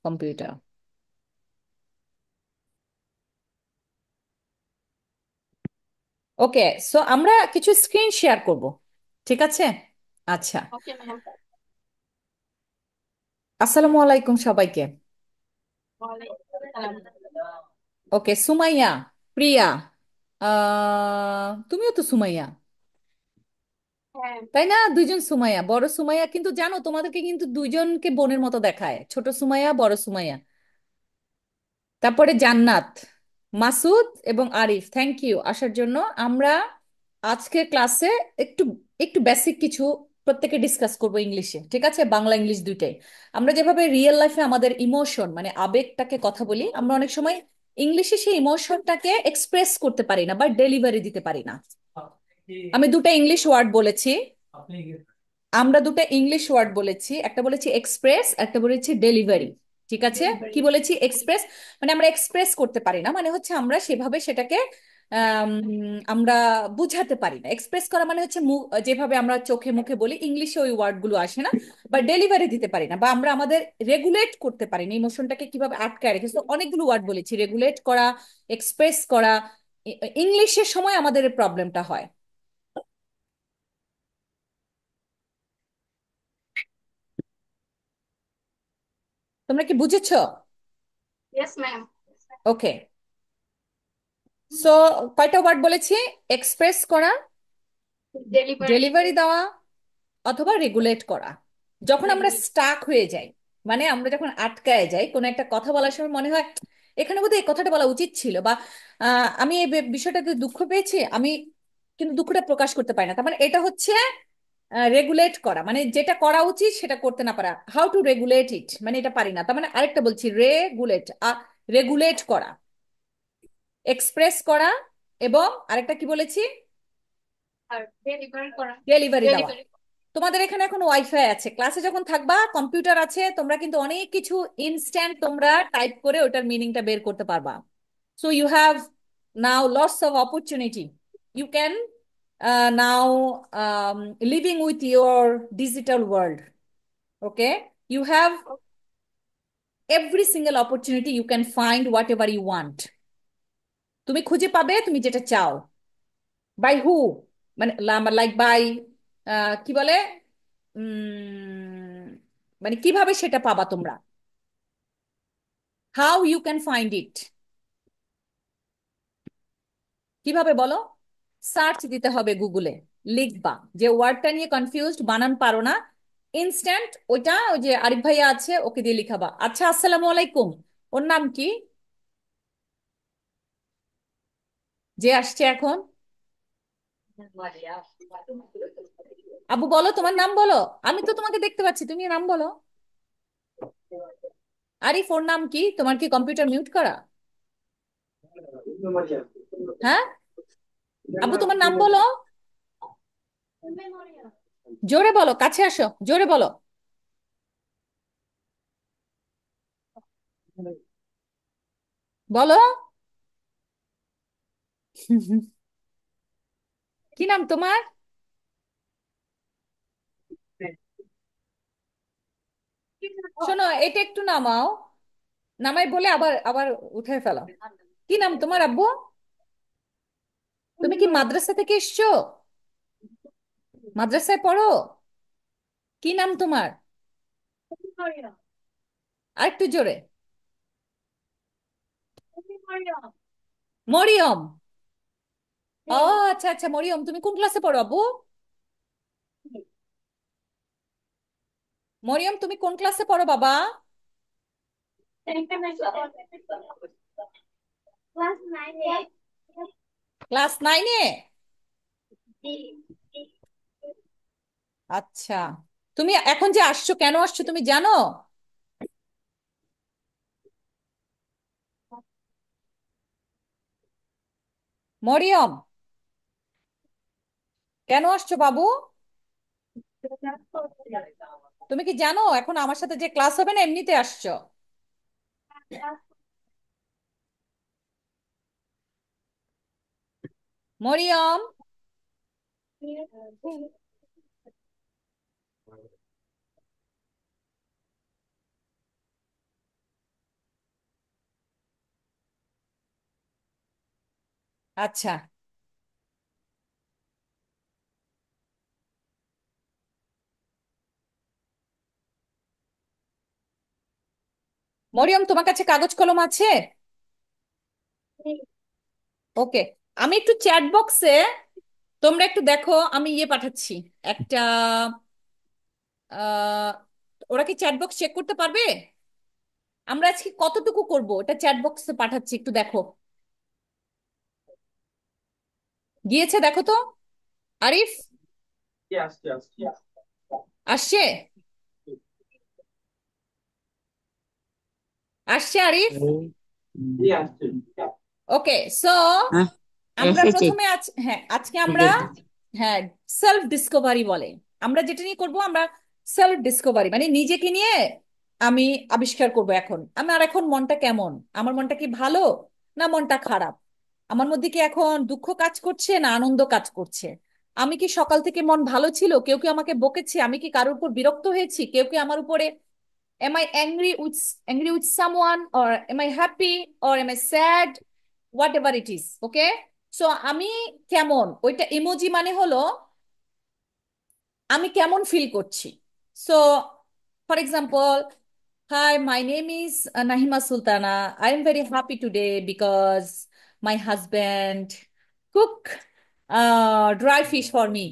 Computer. ওকে, so আমরা কিছু screen share করব, ঠিক আছে? আচ্ছা, ওকে ম্যাম। আসসালামু আলাইকুম সবাইকে। ওয়ালাইকুম আসসালাম। ওকে, সুমাইয়া, প্রিয়া, তুমিও তো সুমাইয়া, হ্যাঁ। তাই না? দুইজন সুমাইয়া, বড় সুমাইয়া, কিন্তু জানো তোমাদেরকে কিন্তু দুইজনকে বোনের মতো দেখায়, ছোট সুমাইয়া, বড় সুমাইয়া। তারপরে জান্নাত, মাসুদ এবং আরিফ, থ্যাংক ইউ আসার জন্য। আমরা আজকের ক্লাসে একটু একটু বেসিক কিছু প্রত্যেকে ডিসকাস করব ইংলিশে, ঠিক আছে? বাংলা ইংলিশ দুইটাই। আমরা যেভাবে রিয়েল লাইফে আমাদের ইমোশন মানে আবেগটাকে কথা বলি, আমরা অনেক সময় ইংলিশে সেই ইমোশনটাকে এক্সপ্রেস করতে পারি না বা ডেলিভারি দিতে পারি না। আমি দুটো ইংলিশ ওয়ার্ড বলেছি, আমরা দুটো ইংলিশ ওয়ার্ড বলেছি, একটা বলেছি এক্সপ্রেস, একটা বলেছি ডেলিভারি, ঠিক আছে? কি ডেলিভারি। বলেছি? এক্সপ্রেস মানে আমরা এক্সপ্রেস করতে পারি না, মানে হচ্ছে আমরা সেভাবে সেটাকে আম, আমরা বুঝাতে পারি না। এক্সপ্রেস করা মানে হচ্ছে মুখ, যেভাবে আমরা চোখে মুখে বলি, ইংলিশে ওই ওয়ার্ড গুলো আসে না। বা ডেলিভারি দিতে পারি না, বা আমরা আমাদের রেগুলেট করতে পারি না, ইমোশনটাকে কিভাবে আটকায় রেখে। তো অনেকগুলো ওয়ার্ড বলেছি, রেগুলেট করা, এক্সপ্রেস করা। ইংলিশের সময় আমাদের প্রবলেমটা হয়। তোমরা কি বুঝেছো? Yes ma'am. ওকে, সো কয়টা ওয়ার্ড বলেছি? এক্সপ্রেস করা, ডেলিভারি। ডেলিভারি দেওয়া, অথবা রেগুলেট করা। যখন আমরা রেগুলেট। স্টাক হয়ে যাই, মানে আমরা যখন আটকায় যাই কোনো একটা কথা বলার সময়, মনে হয় এখানে বোধহয় এই কথাটা বলা উচিত ছিল, বা আমি এই বিষয়টাতে দুঃখ পেয়েছি, আমি কিন্তু দুঃখটা প্রকাশ করতে পারি না, তার মানে এটা হচ্ছে রেগুলেট করা, মানে যেটা করা উচিত সেটা করতে না পারা। হাউ টু রেগুলেট ইট, মানে এটা পারি না, তার মানে আরেকটা বলছি, রেগুলেট, রেগুলেট করা, এক্সপ্রেস করা, এবং আরেকটা কি বলেছি? আর ডেলিভারি করা। ডেলিভারি দেওয়া। ডেলিভারি। তোমাদের এখানে এখন ওয়াইফাই আছে, ক্লাসে যখন থাকবা কম্পিউটার আছে, তোমরা কিন্তু অনেক কিছু ইনস্ট্যান্ট তোমরা টাইপ করে ওটার মিনিংটা বের করতে পারবা। So you have now lots of opportunity. You can now living with your digital world. Okay, you have every single opportunity, you can find whatever you want. তুমি খুঁজে পাবে তুমি যেটা চাও। বাই হু, মানে লাইক বাই, কি বলে, উম, মানে কিভাবে সেটা পাবা তোমরা? How you can find it, কিভাবে বলো? সার্চ দিতে হবে গুগলে, লিখবা। যে ওয়ার্ডটা নিয়ে কনফিউজড, বানান পারো না, ইনস্ট্যান্ট ওইটা ওই যে আরিফ ভাইয়া আছে ওকে দিয়ে লিখাবা। আচ্ছা, আসসালামু আলাইকুম, ওর নাম কি যে আসছে এখন? আবু বলো, তোমার নাম বলো। আমি তো তোমাকে দেখতে পাচ্ছি, তুমি নাম বলো। আরিফ, ওর নাম কি? তোমার কি কম্পিউটার মিউট করা? হ্যাঁ, আবু তোমার নাম বলো, জোরে বলো, কাছে আসো, জোরে বলো। বলো। কি নাম তোমার? শোনো, এটা একটু নামাও, নামাই বলে আবার আবার উঠে ফেলো। কি নাম তোমার আব্বু? তুমি কি মাদ্রাসা থেকে এসছো? মাদ্রাসায় পড়ো? কি নাম তোমার? আরেকটু জোরে। মরিয়ম। ও, আচ্ছা আচ্ছা, মরিয়ম, তুমি কোন ক্লাসে পড়ো আব্বু? মরিয়ম, তুমি কোন ক্লাসে পড়ো বাবা? ক্লাস নাইনে। ক্লাস 9-এ? আচ্ছা, তুমি এখন যে আসছো, কেন আসছো তুমি জানো? মরিয়ম, কেন আসছো বাবু? তুমি কি জানো এখন আমার সাথে যে ক্লাস হবে না, এমনিতে আসছো? মরিয়ম, আচ্ছা, মরিয়ম তোমার কাছে কাগজ কলম আছে? ওকে, আমি একটু চ্যাট বক্সে, তোমরা একটু দেখো, আমি ইয়ে পাঠাচ্ছি একটা, আহ ওরা কি চ্যাট বক্স চেক করতে পারবে? আমরা আজকে কতটুকু করব এটা চ্যাট বক্সে পাঠাচ্ছি, একটু দেখো। গিয়েছে দেখো তো, আরিফ, আসছে? আসছে আরিফ? ওকে, সো হ্যাঁ, আমরা এসেছে। প্রথমে আজ, হ্যাঁ আজকে এই আমরা, দেখো। হ্যাঁ, সেলফ ডিসকভারি বলে, আমরা যেটা নিয়ে করব, আমরা সেলফ ডিসকভারি মানে নিজেকে নিয়ে আমি আবিষ্কার করব। এখন আমার এখন মনটা কেমন, আমার মনটা কি ভালো না মনটা খারাপ, আমার মধ্যে কি এখন দুঃখ কাজ করছে না আনন্দ কাজ করছে, আমি কি সকাল থেকে মন ভালো ছিল, কেউ কি আমাকে বকেছে, আমি কি কারোর উপর বিরক্ত হয়েছি, কেউ কি আমার উপরে, am I angry with someone, or am I happy, or am I sad, whatever it is, okay? So আমি কেমন, ওইটা ইমোজি মানে হলো আমি কেমন ফিল করছি। So for example, hi my name is Nahima Sultana, I am very happy today because my husband cook dry fish for me.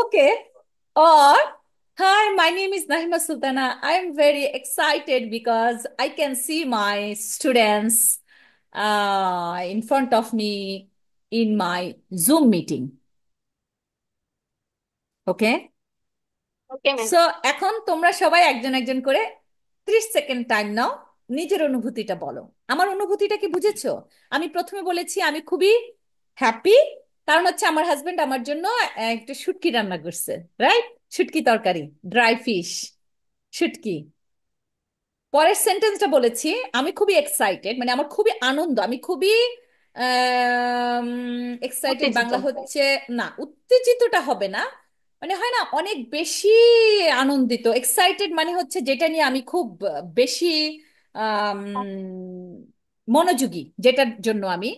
Okay. Or, hi, my name is Nahima Sultana. I'm very excited because I can see my students in front of me in my Zoom meeting. Okay? Okay ma'am. So এখন তোমরা সবাই একজন একজন করে 30 second time নাও, নিজের অনুভূতিটা বলো। আমার অনুভূতিটা কি বুঝেছো? আমি প্রথমে বলেছি আমি খুবই হ্যাপি, কারণ হচ্ছে আমার হাজবেন্ড আমার জন্য একটা শুটকি রান্না করছে, রাইট? শুটকি তরকারি, ড্রাই ফিশ, শুটকি। পরের সেন্টেন্সটা বলেছি আমি খুবই এক্সাইটেড, মানে আমার খুবই আনন্দ, আমি খুবই এক্সাইটেড উত্তেজিত। বাংলা হচ্ছে, না উত্তেজিতটা হবে না, মানে হয় না অনেক বেশি আনন্দিত, এক্সাইটেড মানে হচ্ছে যেটা নিয়ে আমি খুব বেশি আম, মনোযোগী, যেটার জন্য আমি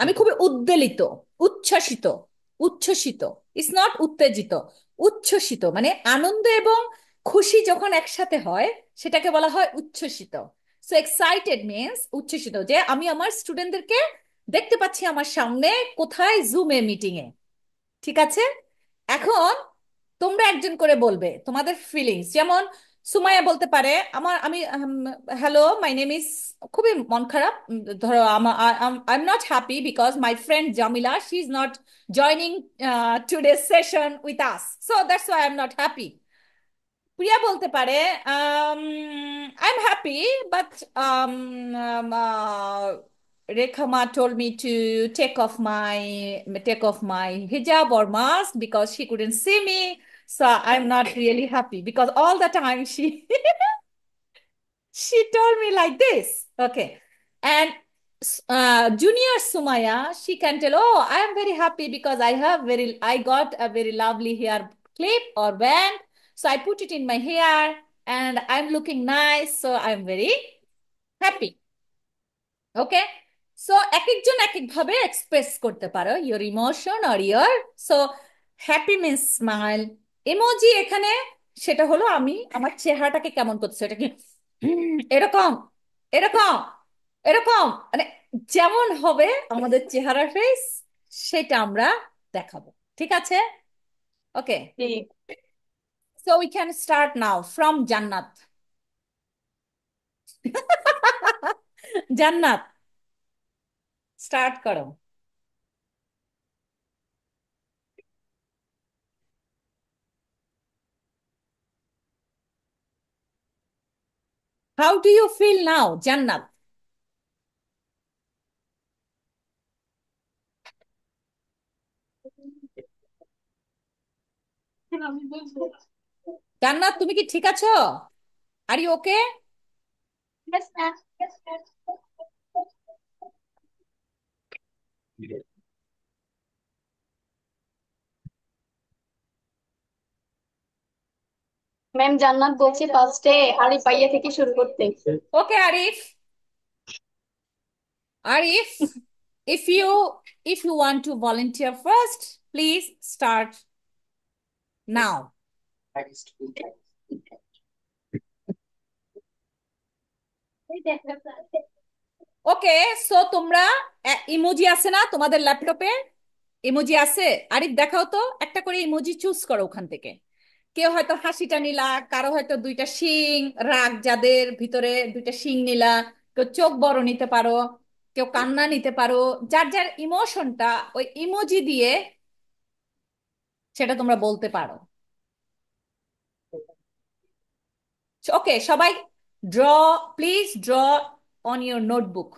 আমি খুবই উদ্বেলিত, উচ্ছ্বসিত, উচ্ছ্বসিত, ইটস নট উত্তেজিত, উচ্ছ্বসিত মানে আনন্দ এবং খুশি যখন একসাথে হয় সেটাকে বলা হয় উচ্ছ্বসিত। সো এক্সাইটেড মিন্স উচ্ছ্বসিত, যে আমি আমার স্টুডেন্টদেরকে দেখতে পাচ্ছি আমার সামনে, কোথায়, জুমে, মিটিং এ। ঠিক আছে, এখন তোমরা একজন করে বলবে তোমাদের ফিলিংস, যেমন সুমাইয়া বলতে পারে আমার, আমি হ্যালো মাই নেম ইজ, খুবই মন খারাপ, ধরো আমার I am not happy because my friend Jamila she is not joining today session with us, so that's why I am not happy. Priya বলতে পারে I am happy but Rekhama told me to take off my hijab or mask because she couldn't see me. So I'm not really happy because all the time she she told me like this. Okay. And junior Sumaya, she can tell, oh, I am very happy because I got a very lovely hair clip or band. So I put it in my hair and I'm looking nice. So I'm very happy. Okay, so এক একজন এক এক ভাবে express করতে পারো your emotion আর your, so happy means smile, emoji এখানে সেটা হলো আমি আমার চেহারাটাকে কেমন করছে, এটা কি এরকম, এরকম, এরকম, মানে যেমন হবে আমাদের চেহারা ফেস সেটা আমরা দেখাবো। ঠিক আছে? ওকে, ঠিক। So we can start now from Jannat. Jannat, start করো। How do you feel now Jannat? Jannat তুমি কি ঠিক আছো? Are you okay? Yes, ma'am. Ma'am Jannat বলছি ফার্স্টে আরিফ ভাইয়া থেকে শুরু করতে। Okay Arif, Arif, if you want to volunteer first, please start now. Okay, so তোমরা ইমোজি আছে না তোমাদের ল্যাপটপে? ইমোজি আছে? আরিফ দেখাও তো, একটা করে ইমোজি চুজ করো ওখান থেকে। কেউ হয়তো হাসিটা নিলা, কারো হয়তো দুইটা শিং, রাগ যাদের ভিতরে দুইটা শিং নিলা, কেউ চোখ বড় নিতে পারো, কেউ কান্না নিতে পারো। যার যার ইমোশনটা ওই ইমোজি দিয়ে সেটা তোমরা বলতে পারো। ওকে সবাই, draw, please draw on your notebook.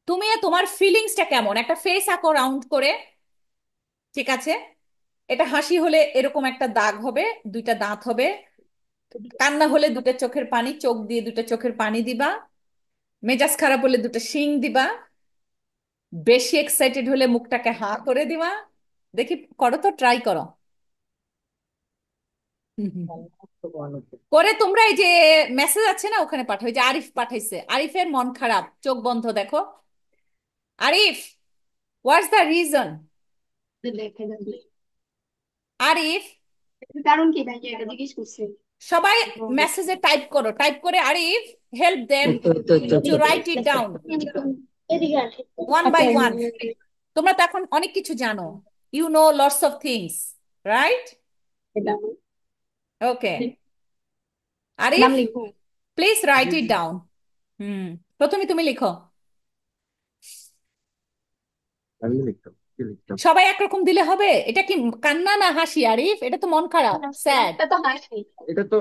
তুমি তোমার ফিলিংসটা কেমন, একটা ফেস আঁকো রাউন্ড করে। ঠিক আছে, এটা হাসি হলে এরকম একটা দাগ হবে, দুইটা দাঁত হবে। কান্না হলে দুটো চোখের পানি, চোখ দিয়ে দুটো চোখের পানি দিবা। মেজাজ খারাপ হলে দুটো শিং দিবা। বেশি এক্সাইটেড হলে মুখটাকে হা করে দিবা। দেখি, করো তো, ট্রাই করো। হুম, হুম, হুম। করে তোমরা এই যে মেসেজ আছে না ওখানে পাঠাও, এই যে আরিফ পাঠাইছে, আরিফের মন খারাপ, চোখ বন্ধ দেখো। Arif, what's the reason? Arif, কারণ কি ভাইয়া এটা জিজ্ঞেস করছে? সবাই মেসেজে টাইপ করো, টাইপ করে Arif help them to write it down এদিকে আসে। ওয়ান আচ্ছা বাই ওয়ান। তোমরা তো এখন অনেক কিছু জানো, you know lots of things, right? এটা ওকে নাম আরিফ, লিখবো। Please write it down. Hmm, প্রথমে তুমি লিখো। আমি লিখতাম, কি লিখতাম? সবাই একরকম দিলে হবে? এটা কি কান্না না হাসি আরিফ? এটা তো মন খারাপ, স্যাড। এটা তো হাসি। এটা তো,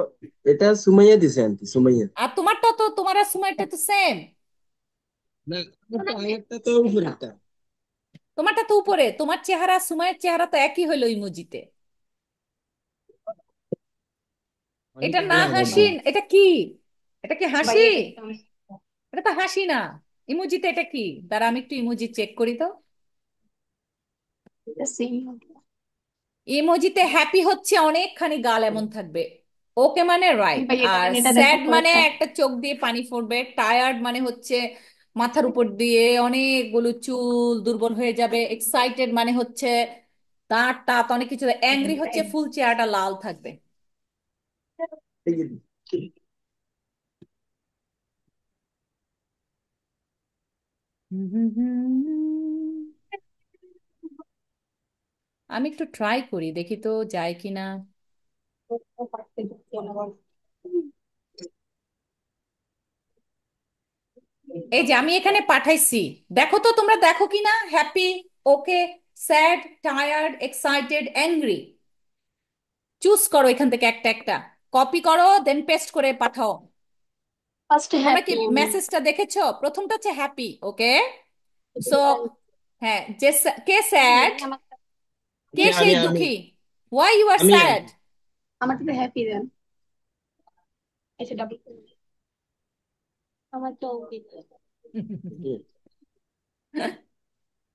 এটা সুমাইয়া দিছে আন্টি, সুমাইয়া। আর তোমারটা তো, তোমার আর সুমাইটা তো সেম। না, আমার তো আগেরটা তো উপরেরটা। তোমারটা তো উপরে, তোমার চেহারা সুমাইয়ের চেহারা তো একই হইলো ইমোজিতে। এটা অনেকে না বলে হাসি, আলাদা। এটা কি? এটা কি হাসি? ভাইয়া এটা তো এটা তো হাসি না। ইমোজিতে এটা কি? দাঁড়া আমি একটু ইমোজি চেক করি তো। এটা সেম। ইমোজিতে হ্যাপি হচ্ছে অনেকখানি গাল এমন থাকবে, ওকে মানে রাইট। ভাইয়া এটা আর দেন, এটা দেখো স্যাড মানে পরেরটা। একটা চোখ দিয়ে পানি পড়বে, টায়ার্ড মানে হচ্ছে মাথার উপর দিয়ে অনেকগুলো চুল দুর্বল হয়ে যাবে, এক্সাইটেড মানে হচ্ছে দাঁত টাত অনেক কিছু, অ্যাংরি হচ্ছে ফুল চেহারাটা লাল থাকবে। এই যে, আমি একটু ট্রাই করি, দেখি তো যায় কিনা। এই যে আমি এখানে পাঠাইছি, দেখো তো তোমরা দেখো কিনা, happy, okay, sad, tired, excited, angry. Choose করো এখান থেকে একটা একটা, কপি করো, দেন পেস্ট করে পাঠাও। ফার্স্ট তোমরা কি হ্যাপি আমি। মেসেজটা দেখেছো? প্রথমটা হচ্ছে হ্যাপি, ওকে। সো হ্যাঁ, যে কে স্যাড, আমার কে আমি সেই আমি আমি দুঃখী? হোয়াই ইউ আর আমি স্যাড? আন্টি। আমার তো হ্যাপি দেন। এসে ডাবল আমার তো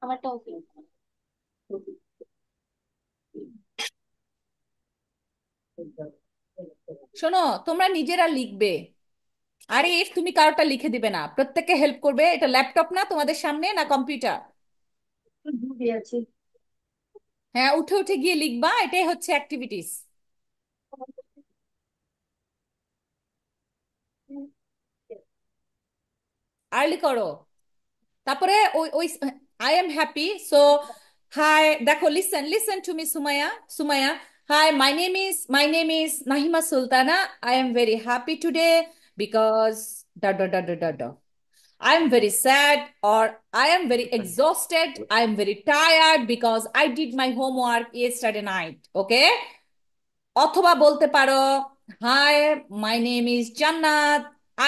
আমার তো শোনো, তোমরা নিজেরা লিখবে। আরে তুমি কারোটা লিখে দিবে না, প্রত্যেককে হেল্প করবে। এটা ল্যাপটপ না তোমাদের সামনে, না কম্পিউটার? ঘুরে আছি। হ্যাঁ, উঠে উঠে গিয়ে লিখবা, এটাই হচ্ছে অ্যাক্টিভিটিস। আর্লি করো। তারপরে ওই ওই I am happy, so hi, দেখো, listen listen to me Sumaiya. Sumaiya, hi, my name is Nahima Sultana. I am very happy today because dot dot dot dot dot. I am very sad, or I am very exhausted. I am very tired because I did my homework yesterday night. Okay? অথবা বলতে পারো, high, my name is জান্নাত।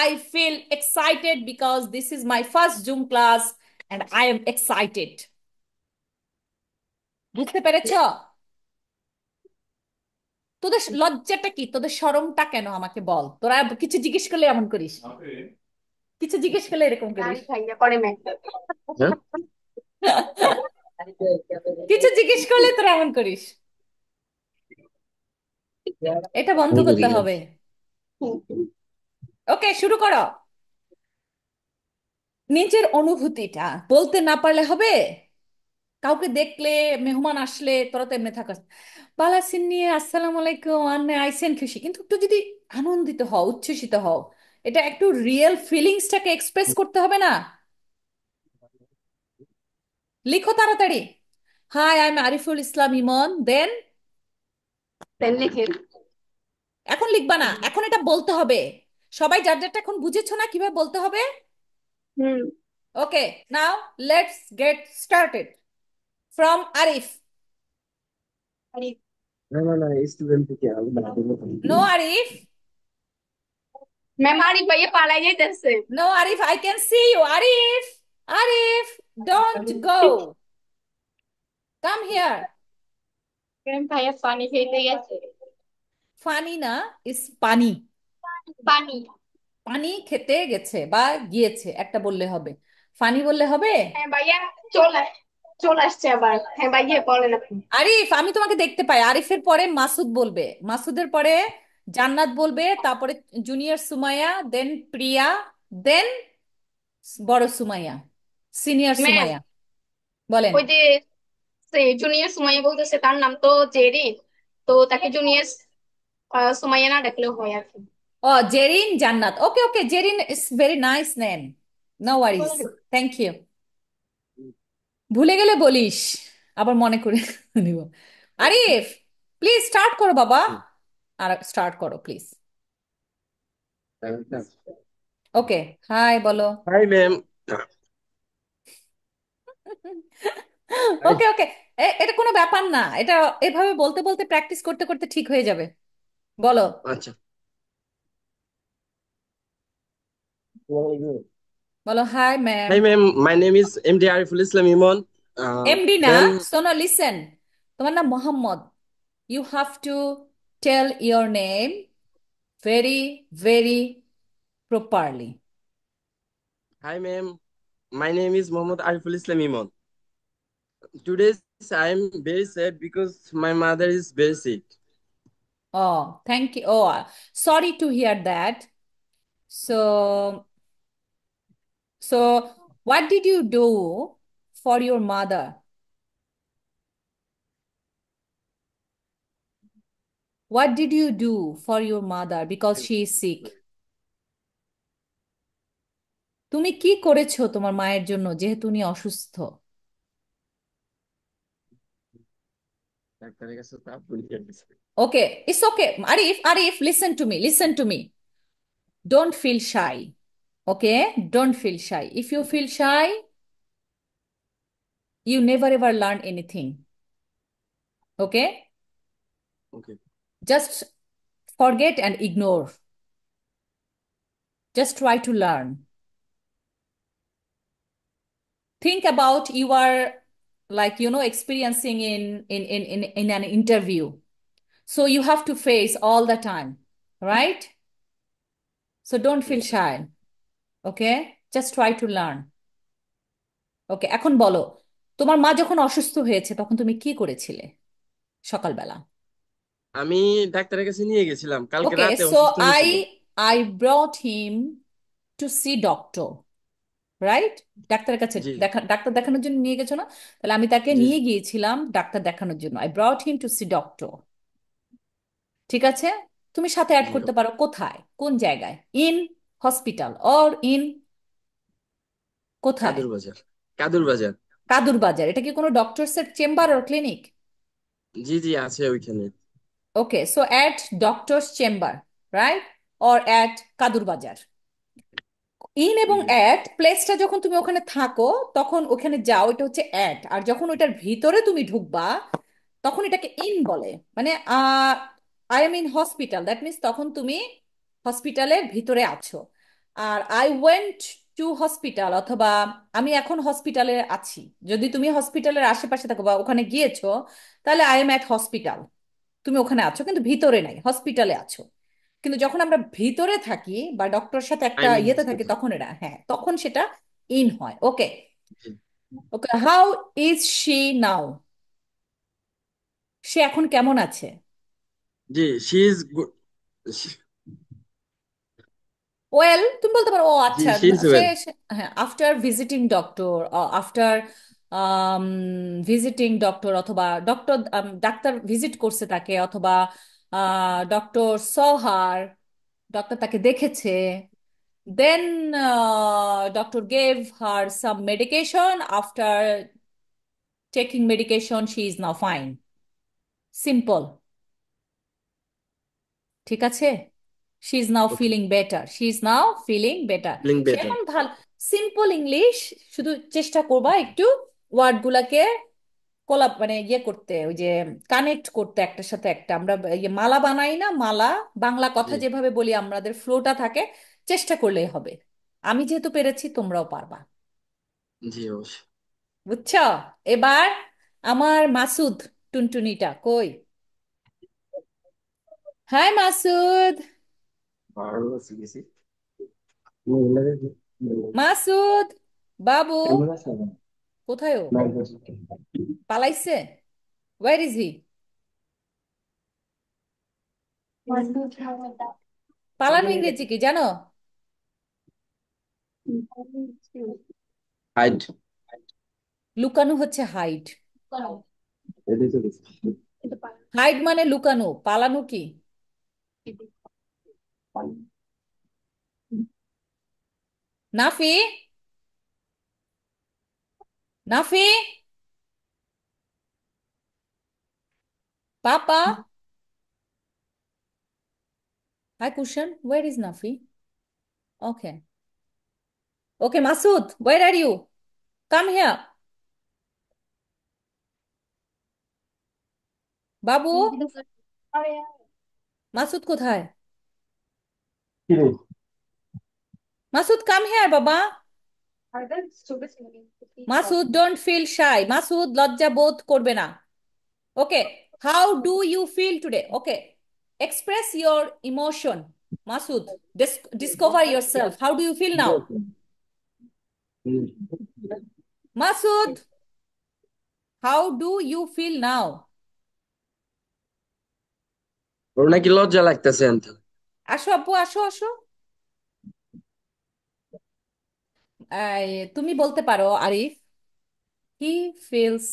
I feel excited because this is my first Zoom class and I am excited. বুঝতে পেরেছ? তোদের লজ্জাটা কি, তোদের শরমটা কেন আমাকে বল। তোরা কিছু জিজ্ঞেস করলে এমন করিস, কিছু জিজ্ঞেস করলে এরকম করিস। গাড়ি ভাইয়া করে ম্যাকডা। হ্যাঁ, কিছু জিজ্ঞেস করলে তোরা এমন করিস। এটা বন্ধ আমি করি করতে না। হবে। ওকে, শুরু করো। নিজের অনুভূতিটা বলতে না পারলে হবে? কাউকে দেখলে, মেহমান আসলে তোরা তো এমনি থাকাস, পালাসিন নিয়ে আসসালামু আলাইকুম আন্নে আইসেন খুশি, কিন্তু একটু যদি আনন্দিত হও, উচ্ছ্বসিত হও, এটা একটু রিয়েল ফিলিংসটাকে এক্সপ্রেস করতে হবে না? লিখো তাড়াতাড়ি। High, I am Ariful Islam ইমন, দেন। দেন লিখেন। এখন লিখবা না, এখন এটা বলতে হবে। সবাই যার যারটা এখন বুঝেছো না কিভাবে বলতে হবে? হুম। Okay, now let's get started from Arif. আরে না না না, স্টুডেন্ট থেকে আমি নো আরিফ, ম্যাম, আরিফ ভাইয়া পালাই যাইতেছে। No Arif, I can see you. Arif, Arif, don't go, come here. Ma'am, ভাইয়া পানি খেতে গেছে। ফানি না, ইস পানি। পানি। পানি খেতে গেছে বা গিয়েছে একটা বললে হবে, ফানি বললে হবে। হ্যাঁ ভাইয়া, চলে চলে আসছে আবার। হ্যাঁ ভাইয়া, বলেন আপনি। আরিফ, আমি তোমাকে দেখতে পাই। আরিফের পরে মাসুদ বলবে, মাসুদের পরে জান্নাত বলবে, তারপরে জুনিয়র সুমাইয়া, দেন প্রিয়া, দেন বড় সুমাইয়া, সিনিয়র ম্যাম, সুমাইয়া। বলেন। ওই যে জুনিয়র সুমাইয়া বলতেছে, তার নাম তো জেরিন। তো তাকে জুনিয়র সুমাইয়া না ডাকলেও হয় আর কি। ও, Jerin Jannat, okay okay, Jerin is very nice name, no worries, বলেন। Thank you. ভুলে গেলে বলিস, আবার মনে করে নিব। আরিফ, প্লিজ স্টার্ট করো বাবা, আর স্টার্ট করো প্লিজ। ওকে, হাই বলো। Hi ma'am. ওকে ওকে, এটা কোনো ব্যাপার না, এটা এভাবে বলতে বলতে প্র্যাকটিস করতে করতে ঠিক হয়ে যাবে। বলো। আচ্ছা। বলো hi ma'am. Hi ma'am, my name is MD Ariful Islam Emon. MD না, দেন শোনো লিসেন, তোমার নাম Mohammad, you have to tell your name very very properly. Hi ma'am, my name is Mohammad Ariful Islam Emon. Today I am very sad because my mother is very sick. ও, thank you, ও, sorry to hear that. So, what did you do for your mother? What did you do for your mother because she is sick? তুমি কি করেছো তোমার মায়ের জন্য যেহেতু উনি অসুস্থ? ডাক্তারের কাছে তা বলিয়া গেছে। Okay, it's okay. Arif, Arif, listen to me, listen to me, don't feel shy, okay? Don't feel shy, if you feel shy you never ever learn anything, okay? Okay. Just forget and ignore, just try to learn. Think about you are, like, experiencing in an interview, so you have to face all the time, right? So don't feel Okay. shy, okay? Just try to learn. ওকে, এখন বলো, তোমার মা যখন অসুস্থ হয়েছে তখন তুমি কি করেছিলে সকালবেলা? আমি ডাক্তারের কাছে নিয়ে গেছিলাম, কালকে ওকে, রাতে সো অসুস্থ আই হয়েছিল। I brought him to see doctor, right? ডাক্তারের কাছে জি ডাক্তার দেখানোর জন্য নিয়ে গেছো না? তাহলে আমি তাকে জি নিয়ে জি। গিয়েছিলাম ডাক্তার দেখানোর জন্য, I brought him to see doctor. ঠিক আছে, তুমি সাথে অ্যাড জি করতে পারো কোথায়, কোন জায়গায়, ইন হসপিটাল অর ইন, কোথায়? কাদুর বাজার। কাদুর বাজার। কাদুর বাজার, এটা কি কোনো ডক্টরসের চেম্বার অর ক্লিনিক? জি জি, আছে ওইখানে। Okay, so at doctors chamber, right? Or at Kadur Bazar. In এবং জি অ্যাট প্লেসটা যখন তুমি ওখানে থাকো তখন ওখানে যাও, এটা হচ্ছে অ্যাট। আর যখন ওইটার ভিতরে তুমি ঢুকবা তখন এটাকে ইন বলে, মানে I am in hospital, that means তখন তুমি হসপিটালের ভিতরে আছো। আর আই ওয়েন্ট টু হসপিটাল, অথবা আমি এখন হসপিটালে আছি, যদি তুমি হসপিটালের আশেপাশে থাকো বা ওখানে গিয়েছো, তাহলে আই এম অ্যাট হসপিটাল। তুমি ওখানে আছো কিন্তু ভিতরে নাই, হসপিটালে আছো। কিন্তু যখন আমরা ভিতরে থাকি বা ডক্টরের সাথে আই একটা মিন ইয়েতে থাকি হসপিটাল। তখন এটা, হ্যাঁ, তখন সেটা ইন হয়। ওকে, জি okay, how is she now? সে এখন কেমন আছে? জি, শি ইজ গুড। ওয়েল, তুমি বলতে পারো ও জি, আচ্ছা, শি ইজ সে ওয়েল। হ্যাঁ, after visiting doctor, after visiting doctor, অথবা ডক্টর, ডাক্তার ভিজিট করছে তাকে, অথবা ডক্টর সহার, ডক্টর তাকে দেখেছে, then doctor gave her some medication, after taking medication she is now fine. Simple. ঠিক আছে? She is now okay, feeling better, she is now feeling better. Feeling সে বেটার। এখন ভালো। Simple English. শুধু চেষ্টা করবা একটু ওয়ার্ড গুলাকে কোলাপ মানে ইয়ে করতে, ওই যে কানেক্ট করতে একটার সাথে একটা। আমরা ইয়ে মালা বানাই না, মালা, বাংলা কথা জি, যেভাবে বলি আমাদের ফ্লোটা থাকে, চেষ্টা করলেই হবে। আমি যেহেতু পেরেছি, তোমরাও পারবা। জি অবশ্যই। বুঝছো? এবার আমার মাসুদ টুনটুনিটা কই? হাই মাসুদ। ভালো আছি গেছি। মাসুদ বাবু, কোথায় ও? পালাইছে? Where is he? পালানো ইংরেজি কি জানো? হাইট। লুকানো হচ্ছে হাইড। হাইড মানে লুকানো, পালানো কি? নাফি, নাফি, পাপা। হাই কুশন, where is Nafi? Okay, okay Masud, where are you? Come here. বাবু, মাসুদ কোথায়? মাসুদ কাম হিয়ার বাবা। Masud don't feel shy, Masud লজ্জা বোধ করবে না। Okay, how do you feel today? Okay, express your emotion. Masud, discover yourself, how do you feel now? Masud, how do you feel now? Or নাকি লজ্জা লাগতেছে আনতে। আসো আপু, আসো আসো। তুমি বলতে পারো আরিফ, হি ফিলস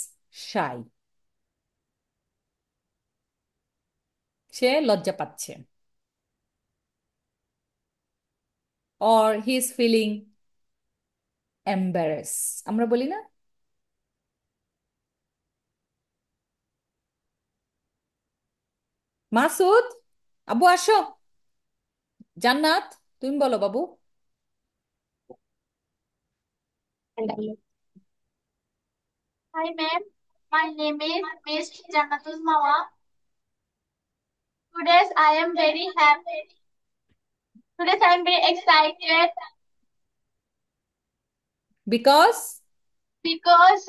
শাই, সে লজ্জা পাচ্ছে, or he is feeling embarrass, আমরা বলি না? মাসুদ, আবু আসো। জান্নাত, তুমি বলো বাবু। Hi ma'am, my name is Miss Jannatul Mawa. Today I am very happy. Today I am very excited because because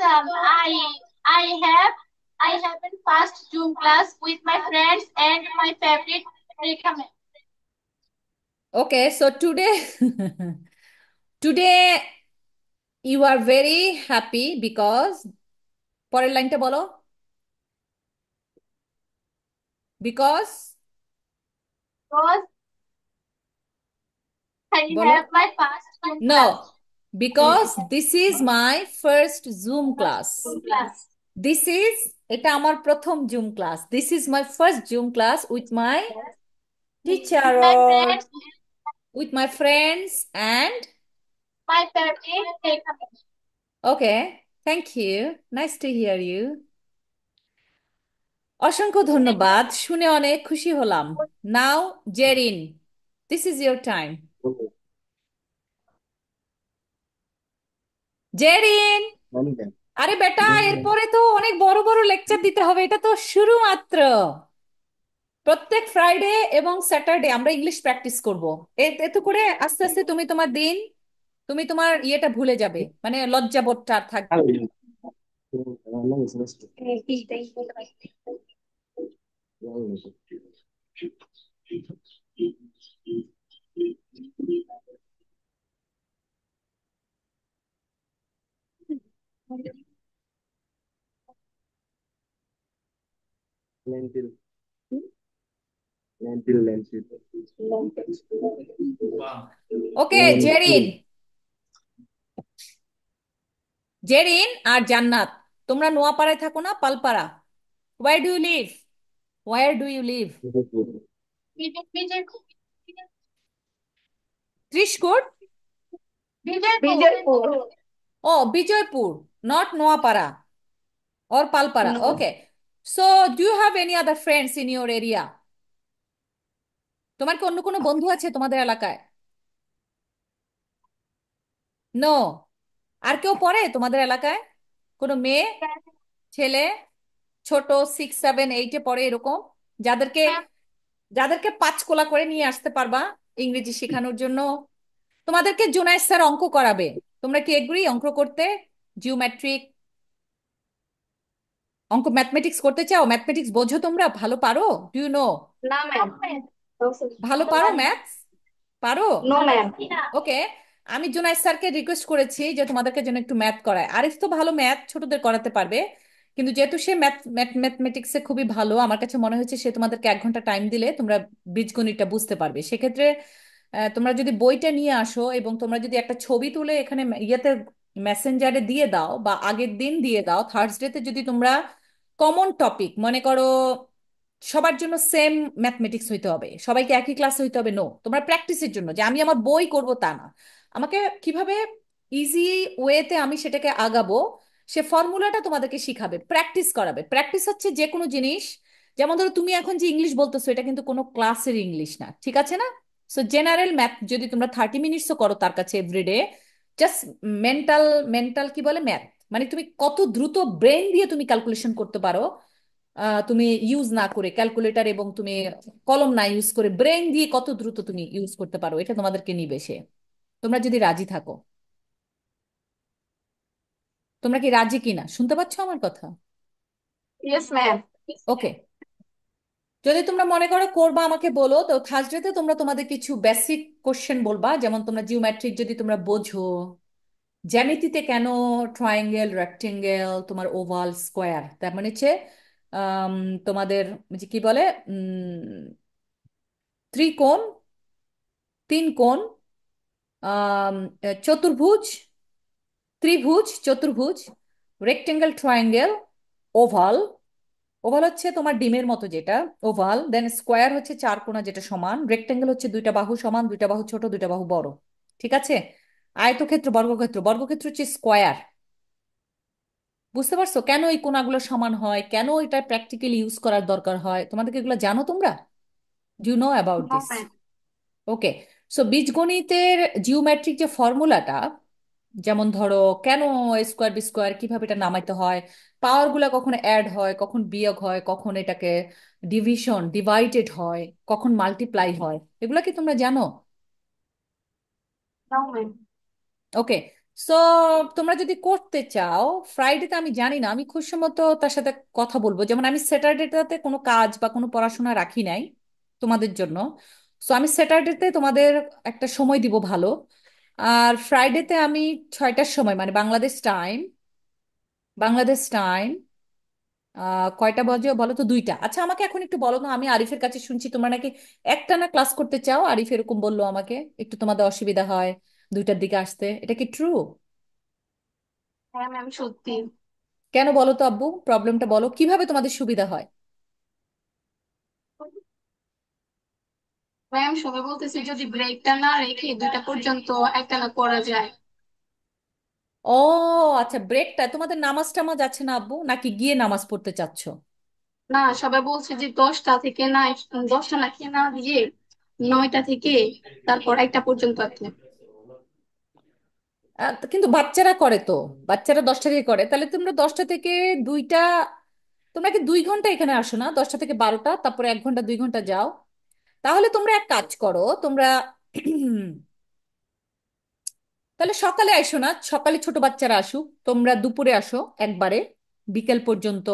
I have I have a fast Zoom class with my friends and my favorite Rekha ma'am. Okay, so today today you are very happy because, পরের লাইনটা বলো। Because, Because I বলো। have my fast Zoom no, class. Because this is my first Zoom First class. Zoom class this is, এটা আমার প্রথম Zoom class. This is my first Zoom class with my teacher, with my or friends and with my friends and. my favorite Rekha ma'am. Okay, thank you, nice two here you. অসংখ্য Thank ধন্যবাদ, শুনে অনেক খুশি হলাম। Now Jerin, this is your time. Jerin, আরে বেটা, এরপরে তো অনেক বড় বড় লেকচার দিতে হবে, এটা তো শুরু মাত্র। প্রত্যেক ফ্রাইডে এবং স্যাটারডে আমরা ইংলিশ প্র্যাকটিস করব। এতে করে আস্তে আস্তে তুমি তোমার দিন, তুমি তোমার ইয়েটা ভুলে যাবে, মানে লজ্জাবোধটা আর থাকবে। বাহ। ওকে, জেরিন, জেরিন আর জান্নাত, তোমরা নোয়াপাড়ায় থাকো না Palpara? Where do you live? Where do you live? Bijoypur. Trishkut? Bijoypur. ও, Bijoypur, not Noapara or Palpara. No. Okay, so do you have any other friends in your area? তোমার কি অন্য কোনো বন্ধু আছে তোমাদের এলাকায়? নো। আর কেউ পড়ে তোমাদের এলাকায়? কোনো মেয়ে, ছেলে, ছোট 6, 7, 8-এ পড়ে এরকম, যাদেরকে যাদেরকে পাঁচকোলা করে নিয়ে আসতে পারবা ইংরেজি শেখানোর জন্য? তোমাদেরকে জুনায়েদ স্যার অঙ্ক করাবে, তোমরা কি এগ্রি অঙ্ক করতে? জিওমেট্রিক অঙ্ক, ম্যাথমেটিক্স করতে চাও? ম্যাথমেটিক্স বোঝো তোমরা? ভালো পারো? Do you know? না ম্যাম। ভালো পারো ম্যাথস? পারো? No ma'am. ওকে, আমি জুনায়েদ স্যারকে রিকোয়েস্ট করেছি যে তোমাদেরকে যেন একটু ম্যাথ করায়। আরিফ তো ভালো ম্যাথ ছোটদের করাতে পারবে, কিন্তু যেহেতু সে ম্যাথমেটিক্সে খুবই ভালো, আমার কাছে মনে হয়েছে সে তোমাদেরকে 1 ঘন্টা টাইম দিলে তোমরা বীজগণিতটা বুঝতে পারবে। সেক্ষেত্রে তোমরা যদি বইটা নিয়ে আসো এবং তোমরা যদি একটা ছবি তুলে এখানে ইয়েতে মেসেঞ্জারে দিয়ে দাও বা আগের দিন দিয়ে দাও, থার্সডেতে যদি তোমরা কমন টপিক মনে করো, সবার জন্য সেম ম্যাথমেটিক্স হইতে হবে, সবাইকে একই ক্লাস হইতে হবে, নো, তোমরা প্র্যাকটিসের জন্য, যে আমি আমার বই করব তা না, আমাকে কিভাবে ইজি ওয়েতে আমি সেটাকে আগাবো, সে ফর্মুলাটা তোমাদেরকে শিখাবে, প্র্যাকটিস করাবে। প্র্যাকটিস হচ্ছে যে কোনো জিনিস, যেমন ধরো তুমি এখন যে ইংলিশ বলতেছো এটা কিন্তু কোনো ক্লাসের ইংলিশ না, ঠিক আছে না? সো জেনারেল ম্যাথ যদি তোমরা 30 মিনিটসও করো তার কাছে এভরিডে, জাস্ট মেন্টাল, মেন্টাল কি বলে, ম্যাথ, মানে তুমি কত দ্রুত ব্রেন দিয়ে তুমি ক্যালকুলেশন করতে পারো, তুমি ইউজ না করে ক্যালকুলেটর, এবং তুমি কলম না ইউজ করে ব্রেন দিয়ে কত দ্রুত তুমি ইউজ করতে পারো, এটা তোমাদেরকে নিবে সে, তোমরা যদি রাজি থাকো। তোমরা কি রাজি কিনা, শুনতে পাচ্ছ আমার কথা? Yes ma'am. ওকে, যদি তোমরা মনে করো করবা আমাকে বলো, তো থার্সডেতে তোমরা তোমাদের কিছু বেসিক কোশ্চেন বলবা, যেমন তোমরা জিওমেট্রিক যদি তোমরা বোঝো, জ্যামিতিতে কেন ট্রায়াঙ্গেল, রেক্টেঙ্গেল, তোমার ওভাল, স্কোয়ার, তার মানে হচ্ছে আম, তোমাদের যে কি বলে, ত্রিকোণ, তিন কোণ, আম, চতুর্ভুজ, ত্রিভুজ, চতুর্ভুজ, রেক্টেঙ্গেল, ট্রায়াঙ্গেল, ওভাল। ওভাল হচ্ছে তোমার ডিমের মতো যেটা, ওভাল। দেন স্কোয়ার হচ্ছে চার কোণা যেটা সমান, রেক্টেঙ্গেল হচ্ছে দুইটা বাহু সমান, দুইটা বাহু ছোট, দুইটা বাহু বড়, ঠিক আছে? আয়তক্ষেত্র, বর্গক্ষেত্র, বর্গক্ষেত্র হচ্ছে স্কোয়ার। বুঝতে পারছো কেন এই কোণাগুলো সমান হয়, কেন এটা প্র্যাকটিক্যালি ইউজ করার দরকার হয়, তোমাদেরকে এগুলো জানো তোমরা? Do know about know this? Ma'am. Okay, so বীজগণিতের জিওমেট্রিক যে ফর্মুলাটা, যেমন ধরো কেন স্কোয়ার বি স্কোয়ার, কিভাবে এটা নামাইতে হয়, পাওয়ার গুলা কখন অ্যাড হয়, কখন বিয়োগ হয়, কখন এটাকে ডিভিশন ডিভাইডেড হয়, কখন মাল্টিপ্লাই হয়, এগুলা কি তোমরা জানো? No ma'am. ওকে, সো তোমরা যদি করতে চাও, ফ্রাইডেতে আমি জানি না, আমি খুব সম্ভবত তার সাথে কথা বলবো, যেমন আমি স্যাটারডেটাতে কোনো কাজ বা কোনো পড়াশোনা রাখি নাই তোমাদের জন্য, সো আমি স্যাটারডেতে তোমাদের একটা সময় দিব ভালো, আর ফ্রাইডেতে আমি 6টার সময়, মানে বাংলাদেশ টাইম, বাংলাদেশ টাইম কয়টা বাজে বলো তো? 2টা। আচ্ছা আমাকে এখন একটু বলো তো, আমি আরিফের কাছে শুনছি তোমরা নাকি একটানা ক্লাস করতে চাও, আরিফ এরকম বললো আমাকে, একটু তোমাদের অসুবিধা হয় 2টার দিকে আসতে, এটা কি ট্রু? হ্যাঁ ম্যাম সত্যি। কেন বলো তো আব্বু, প্রবলেমটা বলো, কিভাবে তোমাদের সুবিধা হয়? ম্যাম সবাই বলতেছি যদি ব্রেকটা না রেখে 2টা পর্যন্ত একটানা করা যায়। ও আচ্ছা, ব্রেকটা তোমাদের নামাজ টামাজ আছে না আব্বু, নাকি গিয়ে নামাজ পড়তে চাচ্ছ? না সবাই বলছে যে 10টা থেকে না, 10টা না খেয়ে না দিয়ে 9টা থেকে তারপর 1টা পর্যন্ত আছে। কিন্তু বাচ্চারা করে তো, বাচ্চারা 10টা থেকে করে, তাহলে তোমরা 10টা থেকে 2টা, তোমরা কি 2 ঘন্টা এখানে আসো না, 10টা থেকে 12টা, তারপরে 1 ঘন্টা 2 ঘন্টা যাও? তাহলে তোমরা এক কাজ করো, তোমরা তাহলে সকালে আইসো না, সকালে ছোট বাচ্চারা আসুক, তোমরা দুপুরে আসো একবারে, বিকেল পর্যন্ত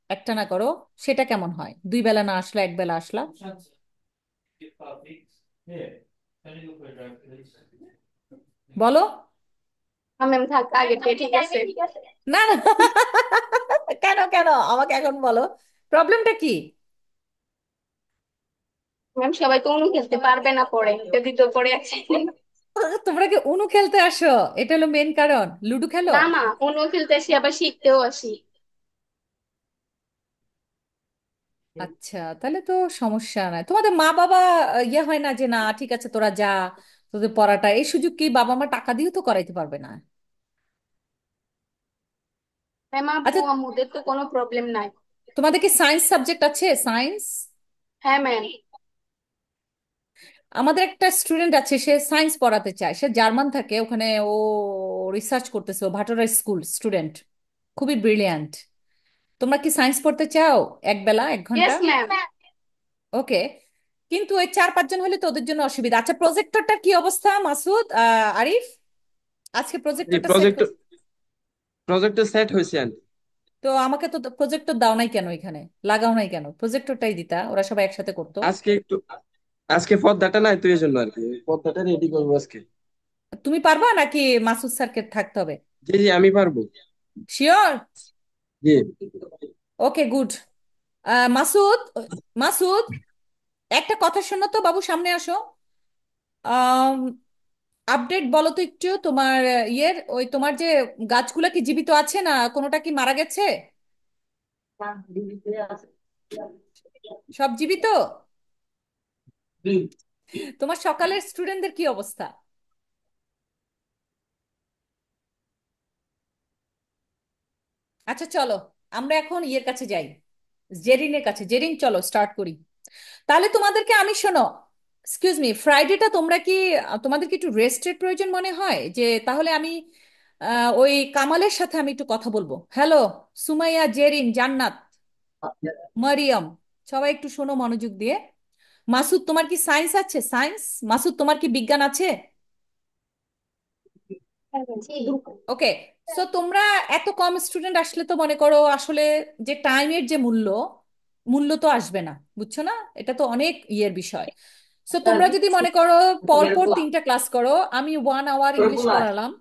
একটানা করো, সেটা কেমন হয়? 2 বেলা না আসলা, 1 বেলা আসলা, বলো? ম্যাম থাক আগে ঠিক আছে। না না কেন কেন আমাকে এখন বলো, প্রবলেমটা কি? ম্যাম সবাই তো অন্য খেলতে পারবে না, পরে যদি তো পরে আছে। তোমরা কি উনু খেলতে আসো? এটা হলো মেন কারণ। লুডো খেলো? না মা, অন্য খেলতে আসি আবার শিখতেও আসি। আচ্ছা, তাহলে তো সমস্যা নাই। তোমাদের মা বাবা ইয়ে হয় না যে না ঠিক আছে তোরা যা, তোদের পড়াটা এই সুযোগ কি বাবা মা টাকা দিয়েও তো করাইতে পারবে না? ম্যাম আব্বু আচ্ছা, আম্মুদের তো কোনো প্রবলেম নাই। তোমাদের কি সায়েন্স সাবজেক্ট আছে? সায়েন্স? হ্যাঁ ম্যাম। আমাদের একটা স্টুডেন্ট আছে, সে সায়েন্স পড়াতে চায়, সে জার্মান থাকে ওখানে, ও রিসার্চ করতেছে, ও ভাটোরা স্কুল স্টুডেন্ট, খুবই ব্রিলিয়ান্ট। তোমরা কি সায়েন্স পড়তে চাও? এক বেলা 1 ঘন্টা? Yes ma'am. ওকে, কিন্তু ওই 4-5 জন হলে তো ওদের জন্য অসুবিধা। আচ্ছা, প্রজেক্টরটার কি অবস্থা মাসুদ, আরিফ? আজকে জি, প্রজেক্টরটা সেট প্রজেক্ট করছে? প্রজেক্টর সেট হয়েছে আন্টি। তো আমাকে তো প্রজেক্টর দাও নাই কেন, এখানে লাগাও নাই কেন? প্রজেক্টরটাই দিতা, ওরা সবাই একসাথে করতো। আজকে একটু আজকে পর্দাটা নাই তো এই জন্য আর কি, পর্দাটা রেডি করবো আজকে। তুমি পারবা নাকি মাসুদ স্যারকে থাকতে হবে? জি জি, আমি পারবো। শিওর? জি। ওকে, গুড। মাসুদ, মাসুদ, একটা কথা শোনো তো বাবু, সামনে আসো। আপডেট বলো তো একটু তোমার ইয়ের, ওই তোমার যে গাছগুলা কি জীবিত আছে না কোনোটা কি মারা গেছে? সব জীবিত? তোমার সকালের স্টুডেন্টদের কি অবস্থা? আচ্ছা চলো, আমরা এখন ইয়ের কাছে যাই, জেরিনের কাছে। জেরিন চলো স্টার্ট করি। তাহলে তোমাদেরকে আমি, শোনো, এক্সকিউজ মি, ফ্রাইডেটা তোমরা কি, তোমাদের কি একটু রেস্টের প্রয়োজন মনে হয়? যে তাহলে আমি ওই কামালের সাথে আমি একটু কথা বলবো। হ্যালো, সুমাইয়া, জেরিন, জান্নাত, মারিয়াম, সবাই একটু শোনো মনোযোগ দিয়ে। মাসুদ, তোমার কি সায়েন্স আছে? সায়েন্স? মাসুদ, তোমার কি বিজ্ঞান আছে? জি। ওকে। সো তোমরা এত কম স্টুডেন্ট আসলে তো মনে করো আসলে যে টাইমের যে মূল্য, মূল্য তো আসবে না, বুঝছো না? এটা তো অনেক ইয়ের বিষয়। সো তোমরা যদি মনে করো পর পর 3টা ক্লাস করো, আমি 1 আওয়ার ইংলিশ পড়ালাম,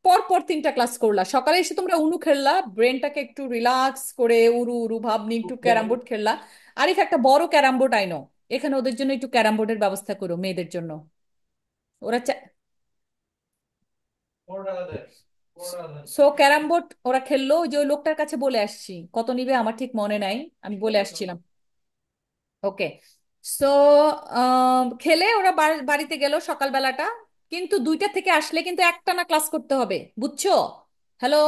পর পর 3টা ক্লাস করলা, সকালে এসে তোমরা উনু খেললা, ব্রেনটাকে একটু রিল্যাক্স করে উরু উরু ভাব নিয়ে একটু ক্যারাম বোর্ড খেললা। আরিফ, একটা বড় ক্যারাম বোর্ড আইনো, এখানে ওদের জন্য একটু ক্যারাম বোর্ডের ব্যবস্থা করো, মেয়েদের জন্য। ওরা সো ক্যারাম বোর্ড ওরা খেললো, ওই যে ওই লোকটার কাছে বলে আসছি, কত নিবে আমার ঠিক মনে নাই, আমি বলে আসছিলাম। ওকে। সো খেলে ওরা বাড়িতে গেল সকালবেলাটা, কিন্তু 2টা থেকে আসলে কিন্তু একটানা ক্লাস করতে হবে, বুঝছো? হ্যালো,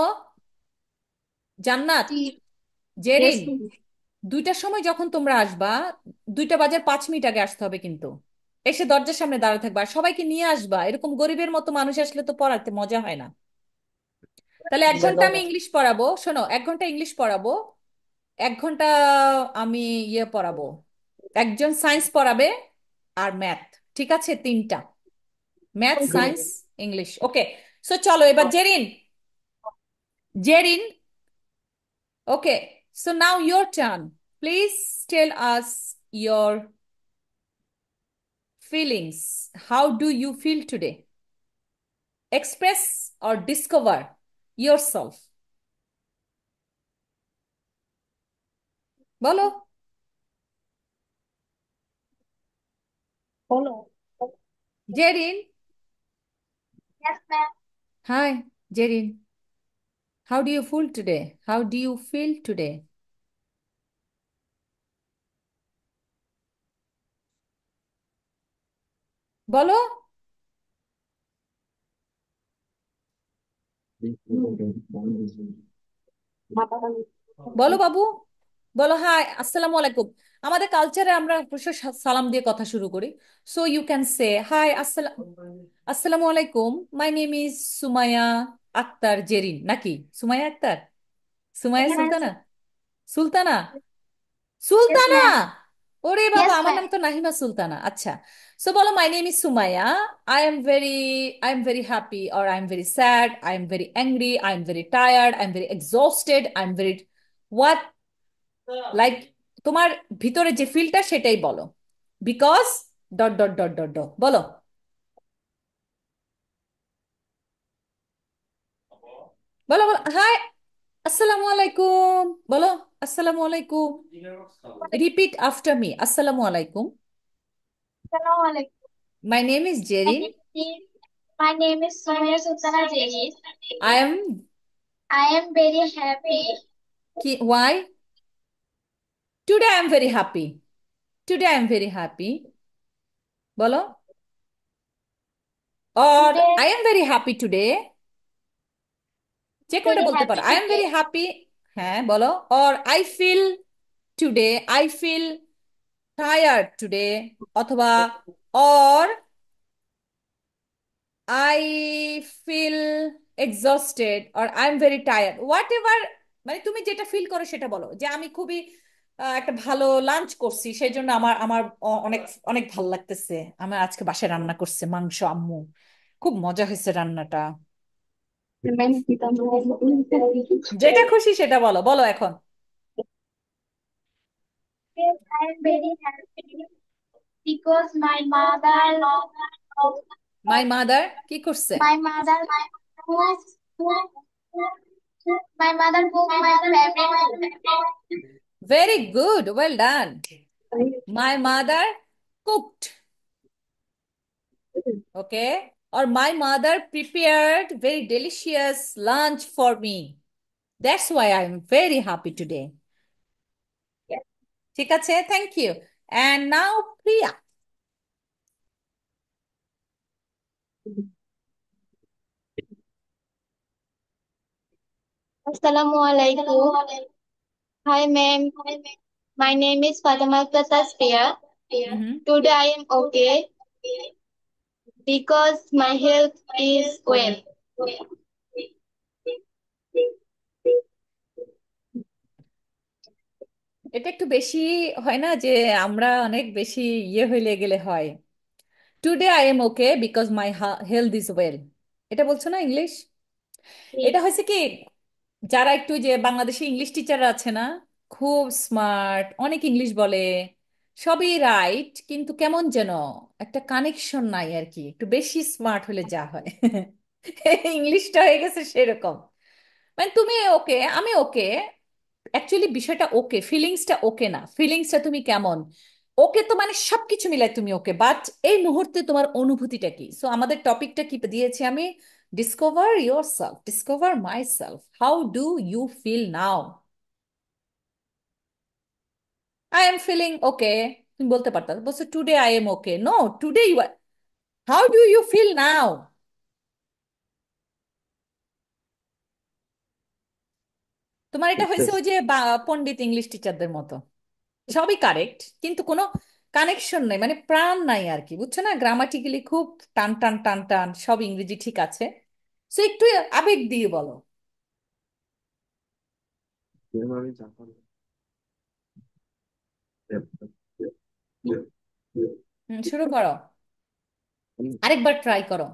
জান্নাত, জি। Yes Jerin, ma'am. 2টার সময় যখন তোমরা আসবা, 2টা বাজার 5 মিনিট আগে আসতে হবে কিন্তু। এসে দরজার সামনে দাঁড়া থাকবা, আর সবাইকে নিয়ে আসবা, এরকম গরিবের মতো মানুষ আসলে তো পড়াতে মজা হয় না। তাহলে 1 ঘন্টা আমি ইংলিশ পড়াবো, শোনো, 1 ঘন্টা ইংলিশ পড়াবো, 1 ঘন্টা আমি ইয়ে পড়াবো, একজন সায়েন্স পড়াবে, আর ম্যাথ। ঠিক আছে, 3টা, math, science, English. Okay. So চলো এবার Jerin, Jerin, okay, so now your turn. Please tell us your feelings. How do you feel today? Express or discover yourself. বলো। বলো। Jerin, yes ma'am. hi, Jerin. How do you feel today? How do you feel today? বলো, বলো বাবু, বলো। High, আসসালামু আলাইকুম। আমাদের কালচারে আমরা অবশ্য সালাম দিয়ে কথা শুরু করি। So you can say hi, আসসালামু আলাইকুম, my name is Sumaiya Akter Jerin, নাকি সুমাইয়া আক্তার, সুমাইয়া সুলতানা, সুলতানা, ইয়েস সুলতানা। ম্যাম। ওরে বাবা, ইয়েস আমার ম্যাম। নাম তো নাহিমা সুলতানা। আচ্ছা, সো বলো, মাই name is Sumaiya, I am very happy, or I am very sad, I am very angry, I am very tired, I am very exhausted, I am very what, like তোমার ভিতরে যে ফিলটা সেটাই বলো। Because dot dot dot dot dot বলো, বলো, বলো। High, আসসালামু আলাইকুম, বলো, আসসালামু আলাইকুম। রিপিট আফটার মি, আসসালামু আলাইকুম। Assalamualaikum. My name is My Jerin. name is my name is Sumaya Sultana Jain. I am. I am very happy. Why? Today I am very happy. Today I am very happy. বলো। Or Today I am very happy today. যে কোনটা very বলতে পারো। happy I am today. very happy. হ্যাঁ বলো। Or I feel today. I feel tired today. অথবা or I feel exhausted or I'm very tired. Whatever, মানে তুমি যেটা ফিল করো সেটা বলো। যে আমি খুবই একটা ভালো লাঞ্চ করছি, সেই জন্য আমার আমার অনেক অনেক ভালো লাগতেছে। আমার আজকে বাসায় রান্না করছে মাংস আম্মু, খুব মজা হয়েছে রান্নাটা। যেটা খুশি সেটা বলো, বলো এখন। Yes, I am very happy because my mother কি করছে? my mother cooks my mother cook my favorite food. Very good, well done. My mother cooked, okay? Or my mother prepared very delicious lunch for me. That's why I'm very happy today. ঠিক আছে, thank you. And now Priya. Assalamualaikum. Hi ma'am. My name is Fatima Tasfia. Mhm. Today I am okay because my health is well. এটা একটু বেশি হয় না যে আমরা অনেক বেশি হইলে গেলে হয়। Today I am okay because my health is well, এটা বলছো না ইংলিশ? এটা হয়েছে কি, যারা একটু যে বাংলাদেশি ইংলিশ টিচাররা আছে না, খুব স্মার্ট, অনেক ইংলিশ বলে, সবই রাইট, কিন্তু কেমন যেন একটা কানেকশন নাই আর কি, একটু বেশি স্মার্ট হলে যা হয়। ইংলিশটা হয়ে গেছে সেরকম। মানে তুমি ওকে, আমি ওকে, অ্যাকচুয়ালি বিষয়টা ওকে, ফিলিংসটা ওকে না, ফিলিংসটা তুমি কেমন। ওকে তো মানে সবকিছু মিলাই তুমি ওকে, বাট এই মুহূর্তে তোমার অনুভূতিটা কি? সো আমাদের টপিকটা কি দিয়েছি আমি? Discover yourself, discover myself, how do you feel now? I am feeling okay, তুমি বলতে পারতা, বলছো today I am okay, no, today you are, how do you feel now? তোমার এটা হয়েছে ওই যে পণ্ডিত ইংলিশ টিচারদের মতো, সবই কারেক্ট কিন্তু কোনো কানেকশন নাই, মানে প্রাণ নাই আর কি, বুঝছো না? গ্রামাটিক্যালি খুব টান টান টান টান, সব ইংরেজি ঠিক আছে, সো একটু আবেগ দিয়ে বলো। শুরু করো, আরেকবার ট্রাই করো,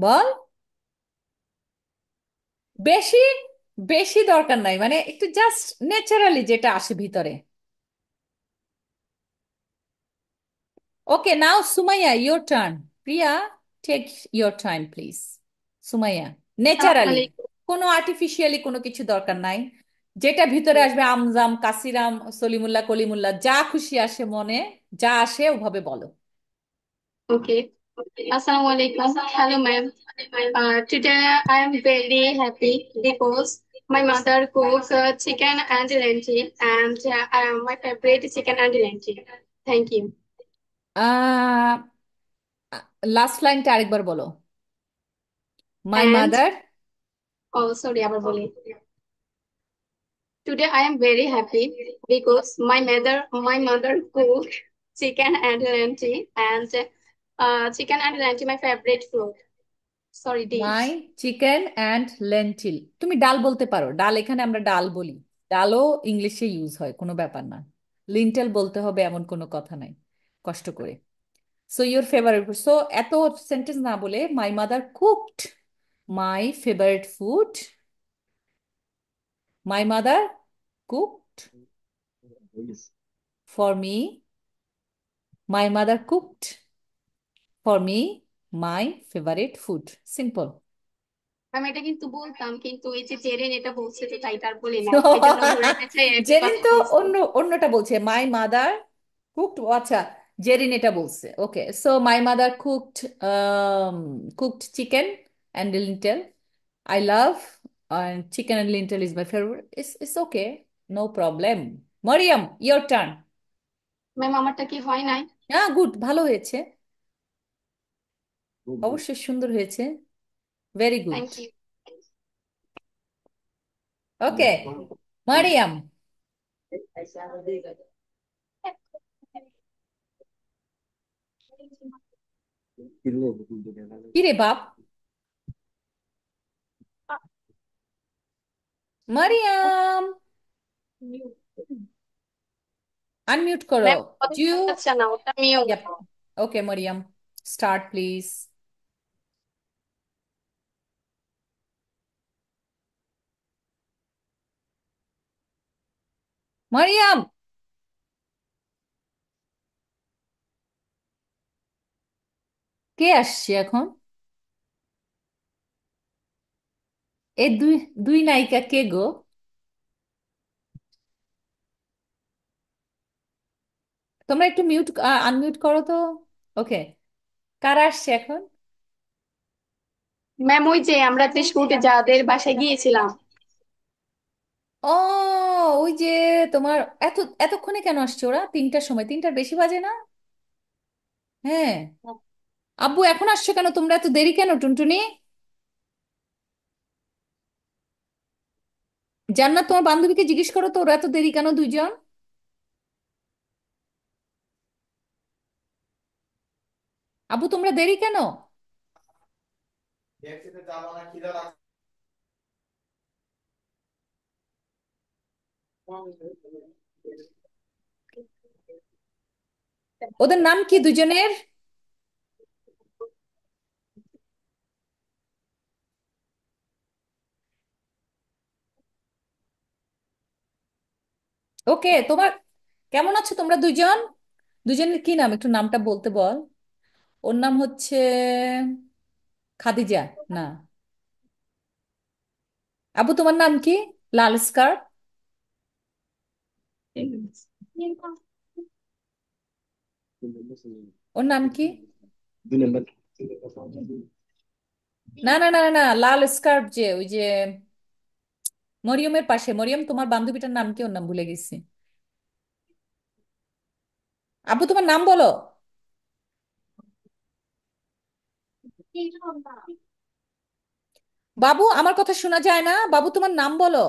বল। বেশি বেশি দরকার নাই, মানে একটু জাস্ট ন্যাচারালি যেটা আসে ভিতরে। Okay, now Sumaiya, your turn. Priya, take your time please. Sumaiya, naturally, Assalamualaikum. কোনো আর্টিফিশিয়ালি কোনো কিছু দরকার নাই, যেটা ভিতরে আসবে, আমজাম কাসিরাম সলিমুল্লাহ কলিমুল্লাহ, যা খুশি আসে মনে, যা আসে ওভাবে বলো। Okay. Assalamualaikum. Hello, ma'am. Today I am very happy because my mother cooks chicken and lentil, and my favorite chicken and lentil. Thank you. Ah last লাইনটা আরেকবার বলো। My And mother. oh, sorry, আবার বলি. Today I am very happy because my mother cooked chicken and lentil, and chicken and lentil my favorite food. Sorry, my dish. Chicken and lentil, তুমি ডাল বলতে পারো, ডাল এখানে আমরা ডাল বলি, ডালও ইংলিশে ইউজ হয়, কোনো ব্যাপার না। লিন্টেল বলতে হবে এমন কোনো কথা নাই, কষ্ট করে। সো ইউর ফেভারিট, সো এত সেন্টেন্স না বলে মাই mother cooked my favourite food, my mother cooked for me, my mother cooked for me my favourite food, simple. আমি এটা কিন্তু বলতাম, কিন্তু এই যে জেরেন এটা বলছে তো তাই তার বলি নাই, এই জন্য ধরে পেঁচাই একটা জেরিন কথা তো বলছি। অন্যটা বলছে, মাই মাদার কুকড, আচ্ছা জেরিন এটা বলছে। Okay, so my mother cooked, cooked chicken and lentil. I love chicken and lentil is my favourite. It's okay, no problem. Mariam, your turn. Ma'am আমারটা কি হয় নাই? হ্যাঁ, গুড, ভালো হয়েছে, Good, good. অবশ্যই সুন্দর হয়েছে, very good. Thank you. Okay, Mariam. কিরে বাপ, মারিয়াম, আনমিউট করো। ম্যাম কথা জিউ, শোনা যাচ্ছে না, ওটা mute. Yep, okay Mariam, start please. Mariam, কে আসছে এখন? এই দুই দুই নায়িকা কে গো? তোমরা একটু মিউট আনমিউট করো তো। ওকে, কারা আসছে এখন? ম্যাম ওই যে আমরা যে শুটে যাদের বাসায় গিয়েছিলাম। ও, ওই যে তোমার এত এতক্ষণে কেন আসছে ওরা? তিনটার সময়, তিনটার বেশি বাজে না? হ্যাঁ, আব্বু এখন আসছো কেন? তোমরা এত দেরি কেন টুনটুনি? জান্নাত, তোমার বান্ধবীকে জিজ্ঞেস করো তো ওরা এত দেরি কেন দুইজন? আব্বু তোমরা দেরি কেন? ওদের নাম কি দুজনের? ওকে, তোমার কেমন আছো তোমরা দুইজন? দুজনের কি নাম, একটু নামটা বলতে বল। ওর নাম হচ্ছে খাদিজা, না? আবু তোমার নাম কি? লাল স্কার্ট, ওর নাম কি? দুই নম্বর। না না না না, লাল স্কার্ট যে ওই যে মরিয়মের পাশে, মরিয়ম তোমার বান্ধবীটার নাম কি? ওর নাম ভুলে গেছি। আবু তোমার নাম বলো। বাবু, আমার কথা শোনা যায় না, বাবু তোমার নাম বলো।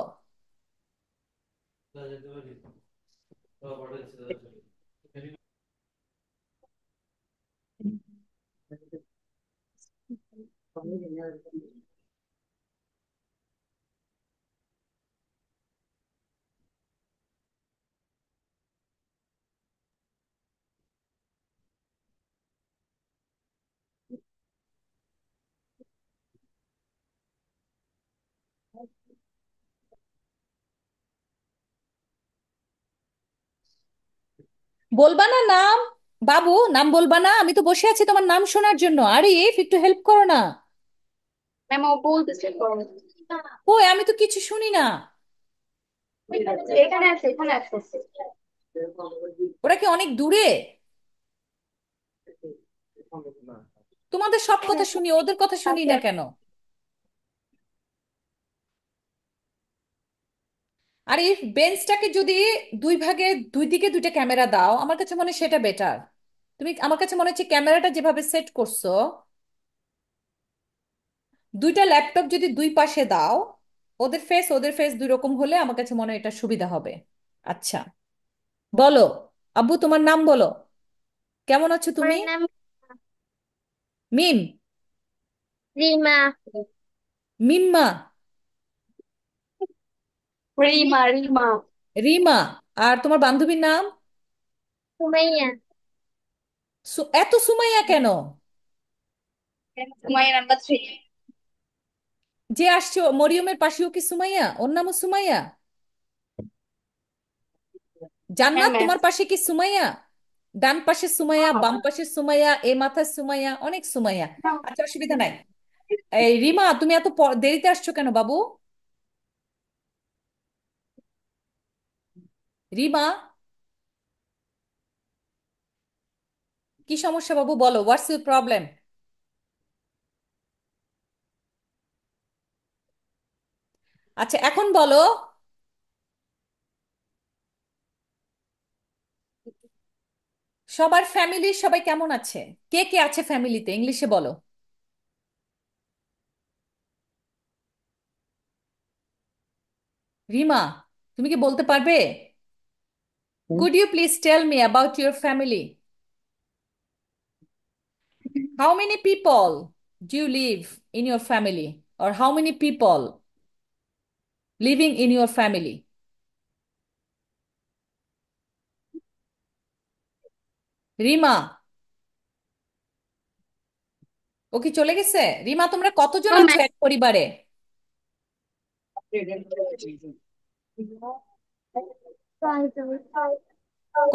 বলবা না নাম? বাবু নাম বলবা না? আমি তো বসে আছি তোমার নাম শোনার জন্য। আরে একটু হেল্প করো না। ম্যাম ও বলতেছে করো। কই, আমি তো কিছু শুনি না। এখানে আছে, এখানে আছে। ওরা কি অনেক দূরে? তোমাদের সব কথা শুনি, ওদের কথা শুনি আছে। না কেন? আর এই বেঞ্চটাকে যদি দুই ভাগে, দুই দিকে দুইটা ক্যামেরা দাও, আমার কাছে মনে হয় সেটা বেটার। তুমি, আমার কাছে মনে হচ্ছে ক্যামেরাটা যেভাবে সেট করছো, দুইটা ল্যাপটপ যদি দুই পাশে দাও, ওদের ফেস দুই রকম হলে আমার কাছে মনে হয় এটা সুবিধা হবে। আচ্ছা, বলো আব্বু তোমার নাম বলো। কেমন আছো আমার তুমি? নাম মিম, রিমা। মিম্মা, রিমা রিমা। রিমা। আর তোমার বান্ধবীর নাম? সুমাইয়া। এত সুমাইয়া কেন? সুমাইয়া নাম্বার 3। যে আসছে মরিয়মের পাশেও কি সুমাইয়া? ওর নামও সুমাইয়া? হ্যাঁ জান্নাত ম্যাম। তোমার পাশে কি সুমাইয়া? ডান পাশে সুমাইয়া, বাম পাশে সুমাইয়া, এ মাথায় সুমাইয়া, অনেক সুমাইয়া। আচ্ছা, অসুবিধা নাই। এই রিমা, তুমি এত দেরিতে আসছো কেন বাবু? রিমা, কি সমস্যা বাবু, বলো, হোয়াটস ইউর প্রবলেম? আচ্ছা এখন বলো, সবার ফ্যামিলির সবাই কেমন আছে? কে কে আছে ফ্যামিলিতে, ইংলিশে বলো। রিমা, তুমি কি বলতে পারবে? Could you please tell me about your family? How many people do you live in your family, or how many people living in your family? Rima, ও কি চলে গেছে? রিমা, তোমরা কতজন Oh, আছো ma'am. এক পরিবারে?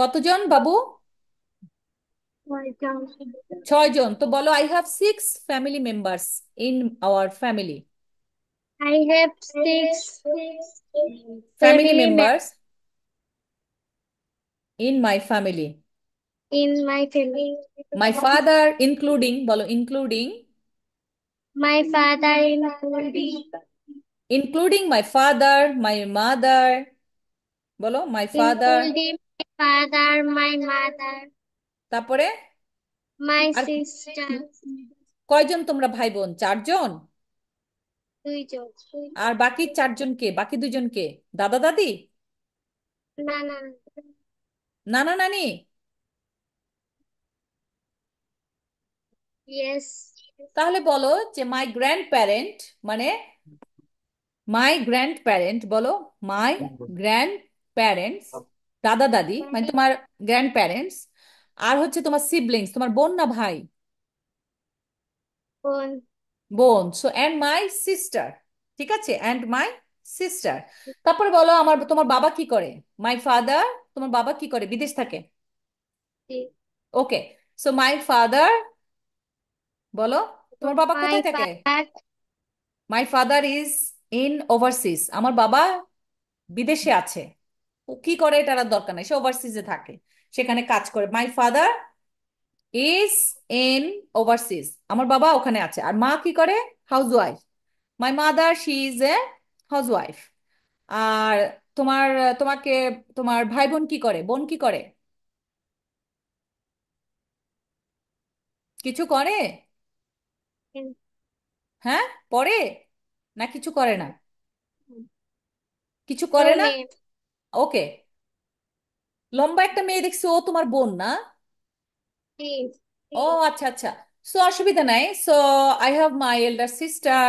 কতজন বাবু? 6 জন। তো বলো, I have 6 family members in our family. I have six family family members members in my family. in my family. My father including, বলো including. My father including including my father, my mother, বলো my father. including my father, my mother, তারপরে my আর sister. কয়জন তোমরা ভাই বোন? 4 জন। দুইজন। আর বাকি 4 জন কে? বাকি 2 জন কে? দাদা দাদি, না না। নানা নানি? Yes. তাহলে বলো যে মাই গ্র্যান্ড প্যারেন্ট, মানে মাই গ্র্যান্ড প্যারেন্ট, বলো মাই গ্র্যান্ড প্যারেন্টস, দাদা দাদি মানে My তোমার গ্র্যান্ড প্যারেন্টস। আর হচ্ছে তোমার সিবলিংস, তোমার বোন না ভাই? বোন। বোন। So and my sister. ঠিক আছে, অ্যান্ড মাই সিস্টার। তারপরে বলো আমার, তোমার বাবা কি করে? মাই ফাদার, তোমার বাবা কি করে? বিদেশ থাকে। ওকে, সো মাই ফাদার, বলো তোমার বাবা My কোথায় থাকে? father my father is in overseas, আমার বাবা বিদেশে আছে। ও কি করে এটার আর দরকার নাই, সে ওভারসিজে থাকে, সেখানে কাজ করে। My father is in overseas, আমার বাবা ওখানে আছে। আর মা কি করে? Housewife. My mother she is a housewife. আর তোমার, তোমাকে, তোমার ভাই বোন কি করে? বোন কি করে? কিছু করে? হ্যাঁ, পড়ে না কিছু করে না? কিছু no করে না। name. ওকে, লম্বা একটা মেয়ে দেখছি, ও তোমার বোন না? Is ও আচ্ছা আচ্ছা। সো অসুবিধা নাই। So I have my elder sister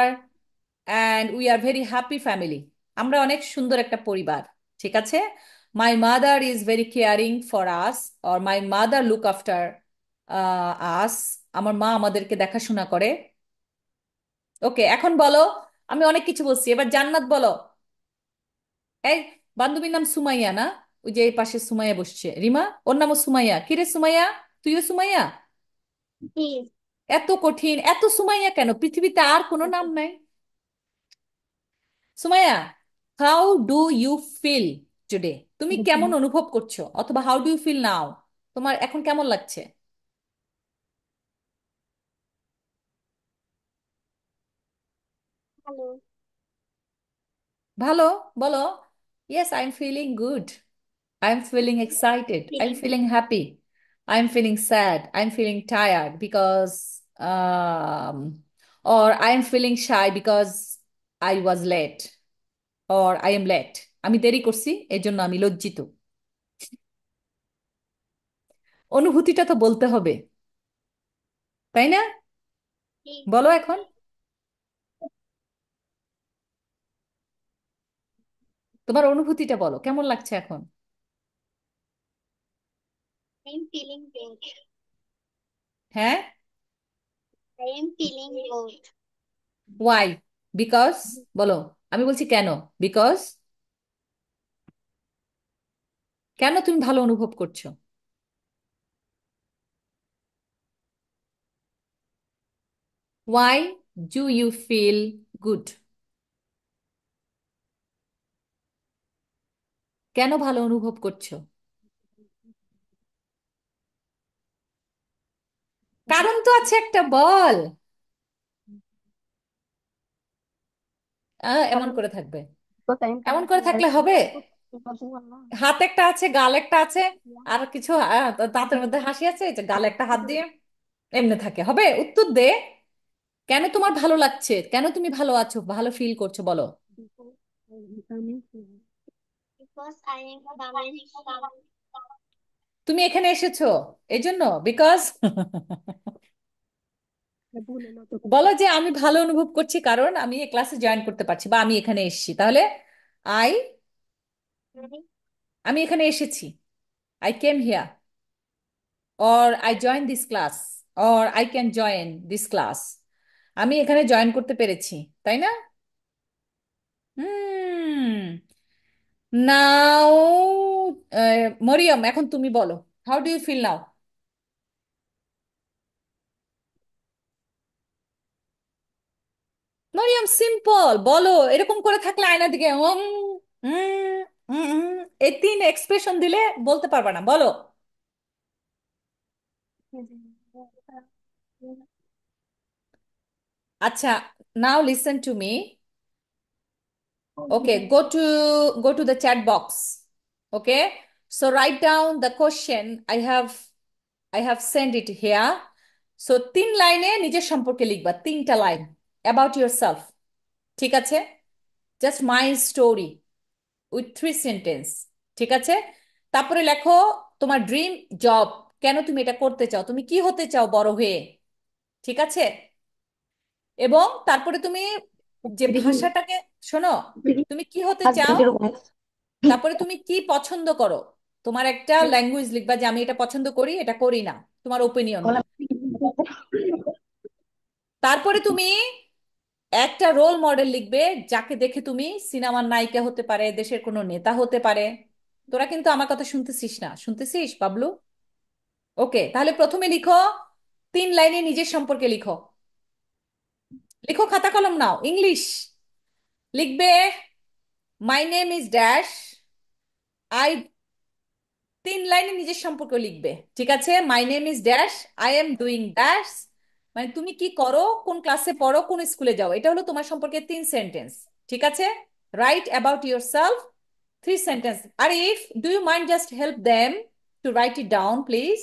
and we are very happy family. আমরা অনেক সুন্দর একটা পরিবার। ঠিক আছে। My mother is very caring for us, or my mother look after us. আমার মা আমাদেরকে দেখাশোনা করে। ওকে, এখন বলো, আমি অনেক কিছু বলছি, এবার জান্নাত বলো। এই বান্ধবীর নাম সুমাইয়া না? ওই যে এই পাশে সুমাইয়া বসছে, রিমা, ওর নামও সুমাইয়া। কিরে সুমাইয়া, তুইও সুমাইয়া? is এত কঠিন, এত সুমাইয়া কেন? পৃথিবীতে আর কোনো নাম নাই? Sumaiya, how do you feel today? তুমি কেমন অনুভব করছো, অথবা how do you feel now? তোমার এখন কেমন লাগছে? hello. ভালো, বলো। Yes, I am feeling good, I am feeling excited, I am Feeling feeling happy, I am feeling sad, I am feeling tired because or I am feeling shy because I was late, or I am late, আমি দেরি করছি এই জন্য আমি লজ্জিত। অনুভূতিটা তো বলতে হবে, তাই না? is বলো এখন, তোমার অনুভূতিটা বলো, কেমন লাগছে এখন? I'm feeling good. হ্যাঁ, I am feeling good. Why? Because, বলো। আমি বলছি কেন? বিকজ, কেন তুমি ভালো অনুভব করছো? Why? Do you feel good? কেন ভালো অনুভব করছো? কারণ তো আছে একটা, বল। এমন করে থাকবে? এমন করে থাকলে হবে? হাত একটা আছে, গাল একটা আছে, আর কিছু দাঁতের মধ্যে হাসি আছে, এই যে গালে একটা হাত দিয়ে এমনি থাকে, হবে? উত্তর দে। কেন তোমার ভালো লাগছে, কেন তুমি ভালো আছো, ভালো ফিল করছো, বলো। তুমি এখানে এসেছো এই জন্য, বিকজ বলো যে আমি ভালো অনুভব করছি কারণ আমি এই ক্লাসে জয়েন করতে পারছি, বা আমি এখানে এসেছি, তাহলে আই, আমি এখানে এসেছি, I came here, or I join this class, or I can join this class. আমি এখানে জয়েন করতে পেরেছি, তাই না? হুম। নাও মরিয়ম, এখন তুমি বলো, how do you feel now? Mariam, simple বলো, এরকম করে থাকলে আয়নার দিকে উম, এই তিন এক্সপ্রেশন দিলে বলতে পারবা না, বলো। আচ্ছা, নাও listen to me. Okay, go to the chat box. Okay, so write down the question. I have sent it here. So তিন লাইনে নিজের সম্পর্কে লিখবা, তিনটা লাইন about yourself, ঠিক আছে? Just my story with 3 sentence, ঠিক আছে? তারপরে লেখো তোমার ড্রিম জব, কেন তুমি এটা করতে চাও, তুমি কি হতে চাও বড় হয়ে, ঠিক আছে? এবং তারপরে তুমি যে ভাষাটাকে, শোনো, তুমি কি হতে চাও, তারপরে তুমি কি পছন্দ করো, তোমার একটা ল্যাঙ্গুয়েজ লিখবা যে আমি এটা পছন্দ করি, এটা করি না, তোমার ওপিনিয়ন কি। তারপরে তুমি একটা রোল মডেল লিখবে, যাকে দেখে তুমি সিনেমার নায়িকা হতে পারে, দেশের কোনো নেতা হতে পারে। তোরা কিন্তু আমার কথা শুনতেছিস না, শুনতেছিস বাবলু? ওকে, তাহলে প্রথমে লিখো, 3 লাইনে নিজের সম্পর্কে লিখো। লিখো, খাতা কলম নাও, ইংলিশ লিখবে। মাই নেম ইজ ড্যাশ, আই, 3 লাইনে নিজের সম্পর্ক লিখবে, ঠিক আছে? মাই name is dash, I am doing dash, মানে তুমি কি করো, কোন ক্লাসে পড়ো, কোন স্কুলে যাও, এটা হলো তোমার সম্পর্কে 3 সেন্টেন্স, ঠিক আছে? Write about yourself 3 sentence. আর if, do you mind just help them to write it down please?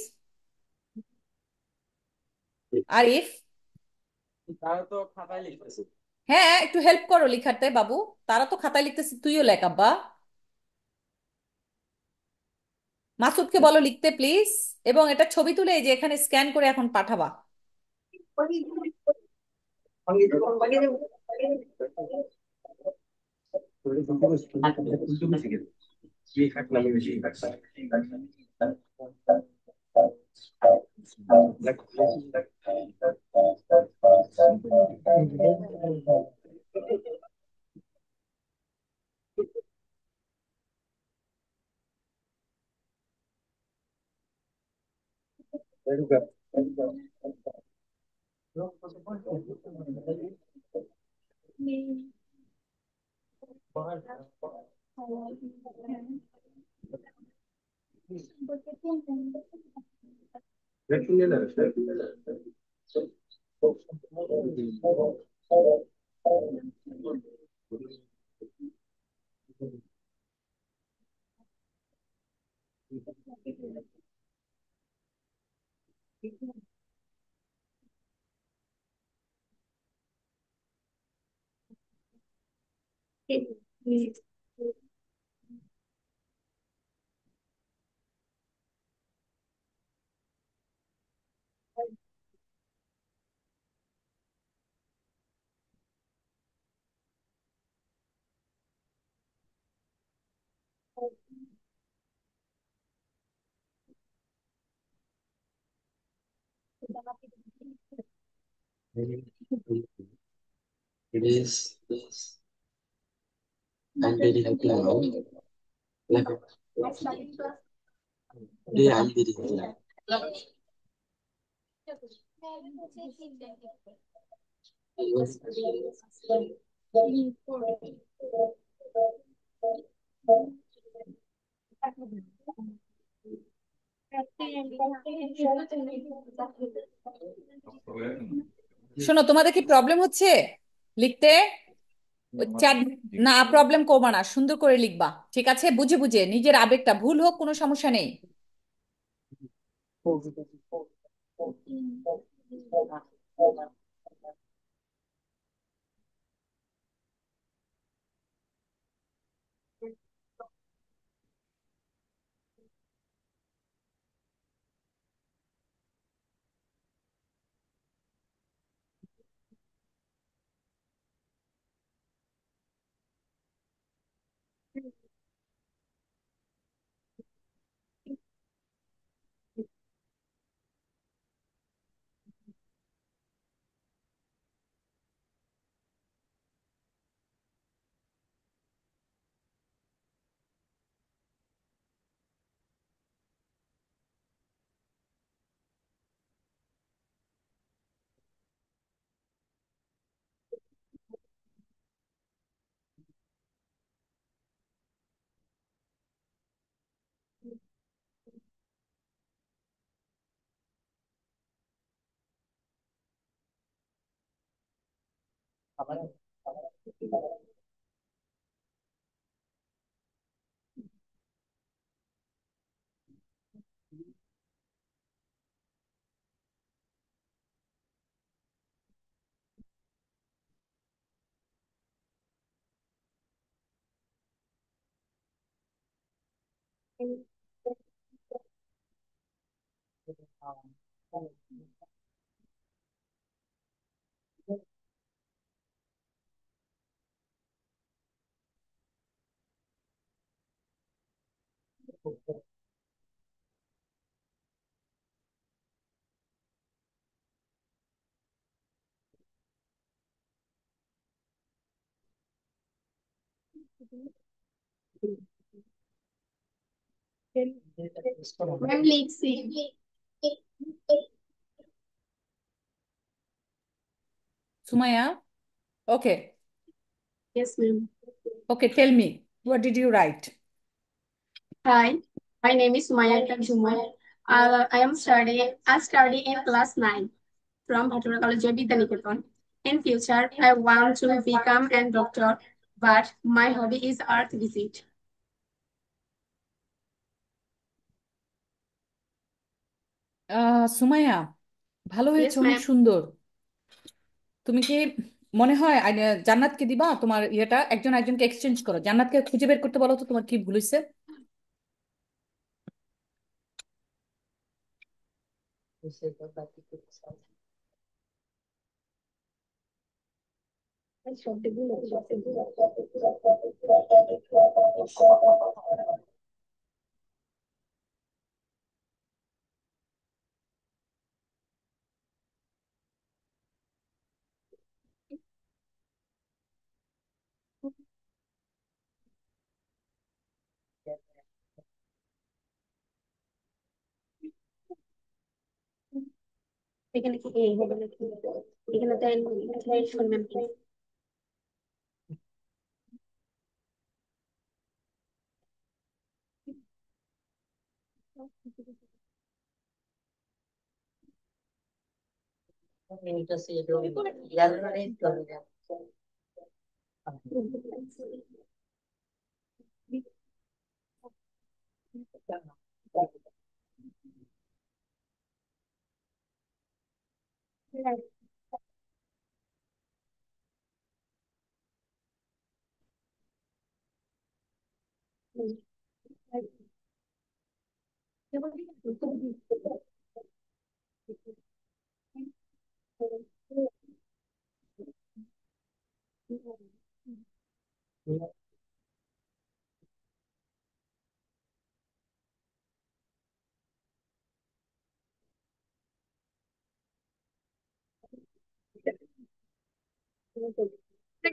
আর ইফ, তারা তো খাতায় লিখতেছে। হ্যাঁ, একটু হেল্প করো লিখাতে বাবু, তারা তো খাতায় লিখতেছে, তুইও লেখ আব্বা। মাসুদকে বলো লিখতে প্লিজ, এবং এটা ছবি তুলে এই যে এখানে স্ক্যান করে এখন পাঠাবা। It is, I'm very happy now. Like, today I'm very happy. শোনো, তোমাদের কি প্রবলেম হচ্ছে লিখতে? ওই চার, না প্রবলেম করবা না, সুন্দর করে লিখবা, ঠিক আছে? বুঝে বুঝে, নিজের আবেগটা, ভুল হোক কোনো সমস্যা নেই। मैम लिखছি। Sumaiya, okay. Yes, ma'am. Okay, tell me, what did you write? Hi, my name is Maya Jumar. I study in class 9 from Bhatura College of Vidyaniketan. In future, I want to become a doctor, but my hobby is art visit. Sumaiya, ভালো হয়েছে, Yes, অনেক ma'am. সুন্দর। তুমি কি মনে হয় জান্নাতকে দিবা তোমার ইয়েটা? একজন একজনকে এক্সচেঞ্জ করো, জান্নাতকে খুঁজে বের করতে বলো তো তোমার কি ভুল হয়েছে। এখানে কি এই হবে নাকি? এখানে তাই শুনবেন please।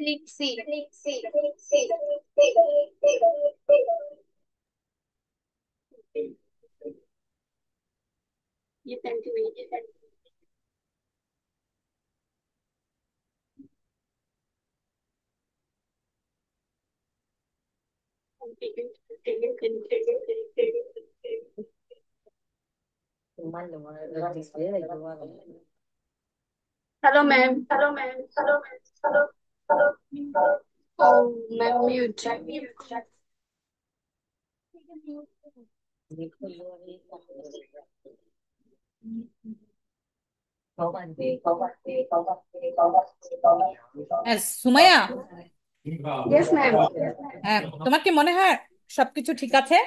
লিখছি। ये 20 minute Hello, ma'am. Hello, ma'am. Hello, ma'am. Hello. Hello. Oh, ma'am, mute. Sumaiya, Yes, ma'am. তোমার কি মনে হয় সবকিছু ঠিক আছে?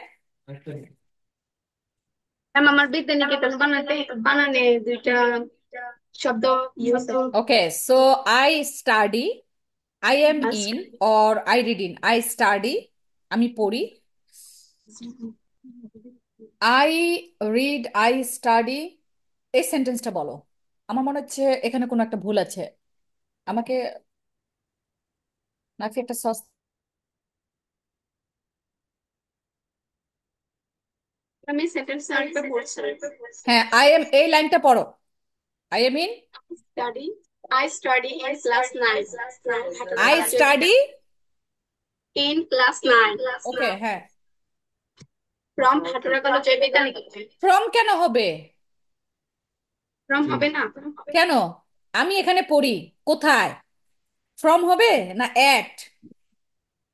ম্যাম আমার বিদ্যানিকেতন বানানে দুইটা শব্দ use okay, so I study, I am in or I read in. I study, আমি পড়ি। আই রিড, আই স্টাডি, এই সেন্টেন্সটা বলো। আমার মনে হচ্ছে এখানে কোনো একটা ভুল আছে। আমাকে নাকি একটা সস। আমি সেন্টেন্স আরেকটা বলছি হ্যাঁ, আই এম, এই লাইনটা পড়ো। I am in, study I study in class 9 I study in class 9 ওকে, হ্যাঁ। from bhatura college Vidyaniketan from কেন হবে? from হবে না কেন? আমি এখানে পড়ি। কোথায়? ফ্রম হবে না অ্যাট?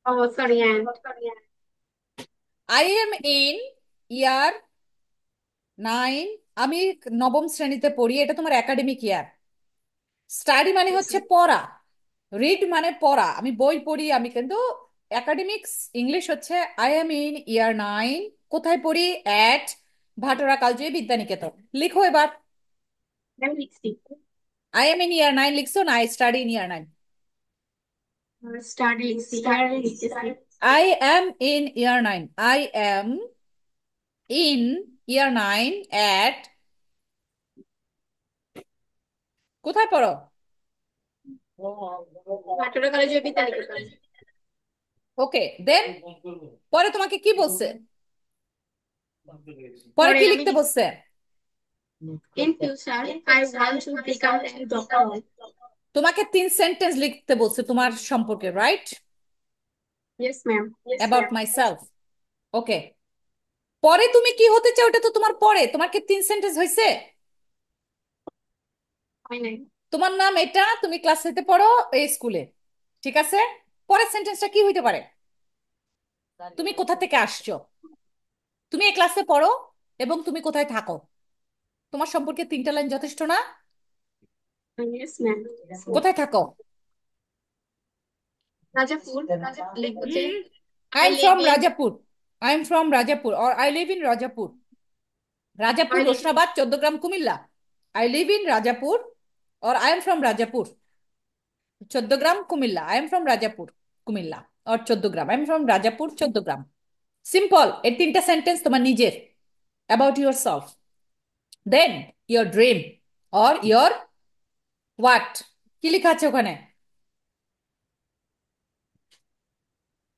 ও sorry I am in year 9, আমি নবম শ্রেণীতে পড়ি। এটা তোমার একাডেমিক ইয়ার। স্টাডি মানে হচ্ছে পড়া, রিড মানে পড়া, আমি বই পড়ি। আমি কিন্তু একাডেমিক্স ইংলিশ হচ্ছে আই এম ইন ইয়ার 9, কোথায় পড়ি? অ্যাট ভাটোরা কালজয়ী বিদ্যানিকেতন। লিখো এবার। আমি লিখছি আই এম ইন ইয়ার 9 লিখছো না I study in year 9? Study লিখছি I am in year 9, I am in year 9 at, কোথায় পড়ো? ভাটুরা কলেজ বিদ্যানিকেতন ওকে, দেন পরে তোমাকে কি বলছে? পরে পরে কি আমি লিখতে বলছে? in future I want to become a doctor তোমাকে 3 সেন্টেন্স লিখতে বলছে তোমার সম্পর্কে, right? yes ma'am about myself. Okay, পরে তুমি কি হতে চাও ওটা তো তোমার পরে। তোমার কি 3 সেন্টেন্স হয়েছে? হয় নাই তোমার নাম এটা, তুমি ক্লাস 8 পড়ো এই স্কুলে, ঠিক আছে? পরের সেন্টেন্সটা কি হইতে পারে? তুমি কোথা থেকে আসছো, তুমি এই ক্লাসে পড়ো, এবং তুমি কোথায় থাকো। তোমার সম্পর্কে 3টা লাইন যথেষ্ট না? yes ma'am কোথায় থাকো? রাজাপুর লিখবো যে I I am live from in Rajapur, I am from Rajapur, or I live in Rajapur. Rajapur I live Roshnabad 14 গ্রাম Comilla. I live in Rajapur or I am from Rajapur 14 গ্রাম Comilla. I am from Rajapur Comilla or 14 গ্রাম, আই এম ফ্রম রাজাপুর 14 গ্রাম। Simple. এই 3টা সেন্টেন্স তোমার নিজের, about yourself. Then your dream or your what, কি লেখা আছে ওখানে?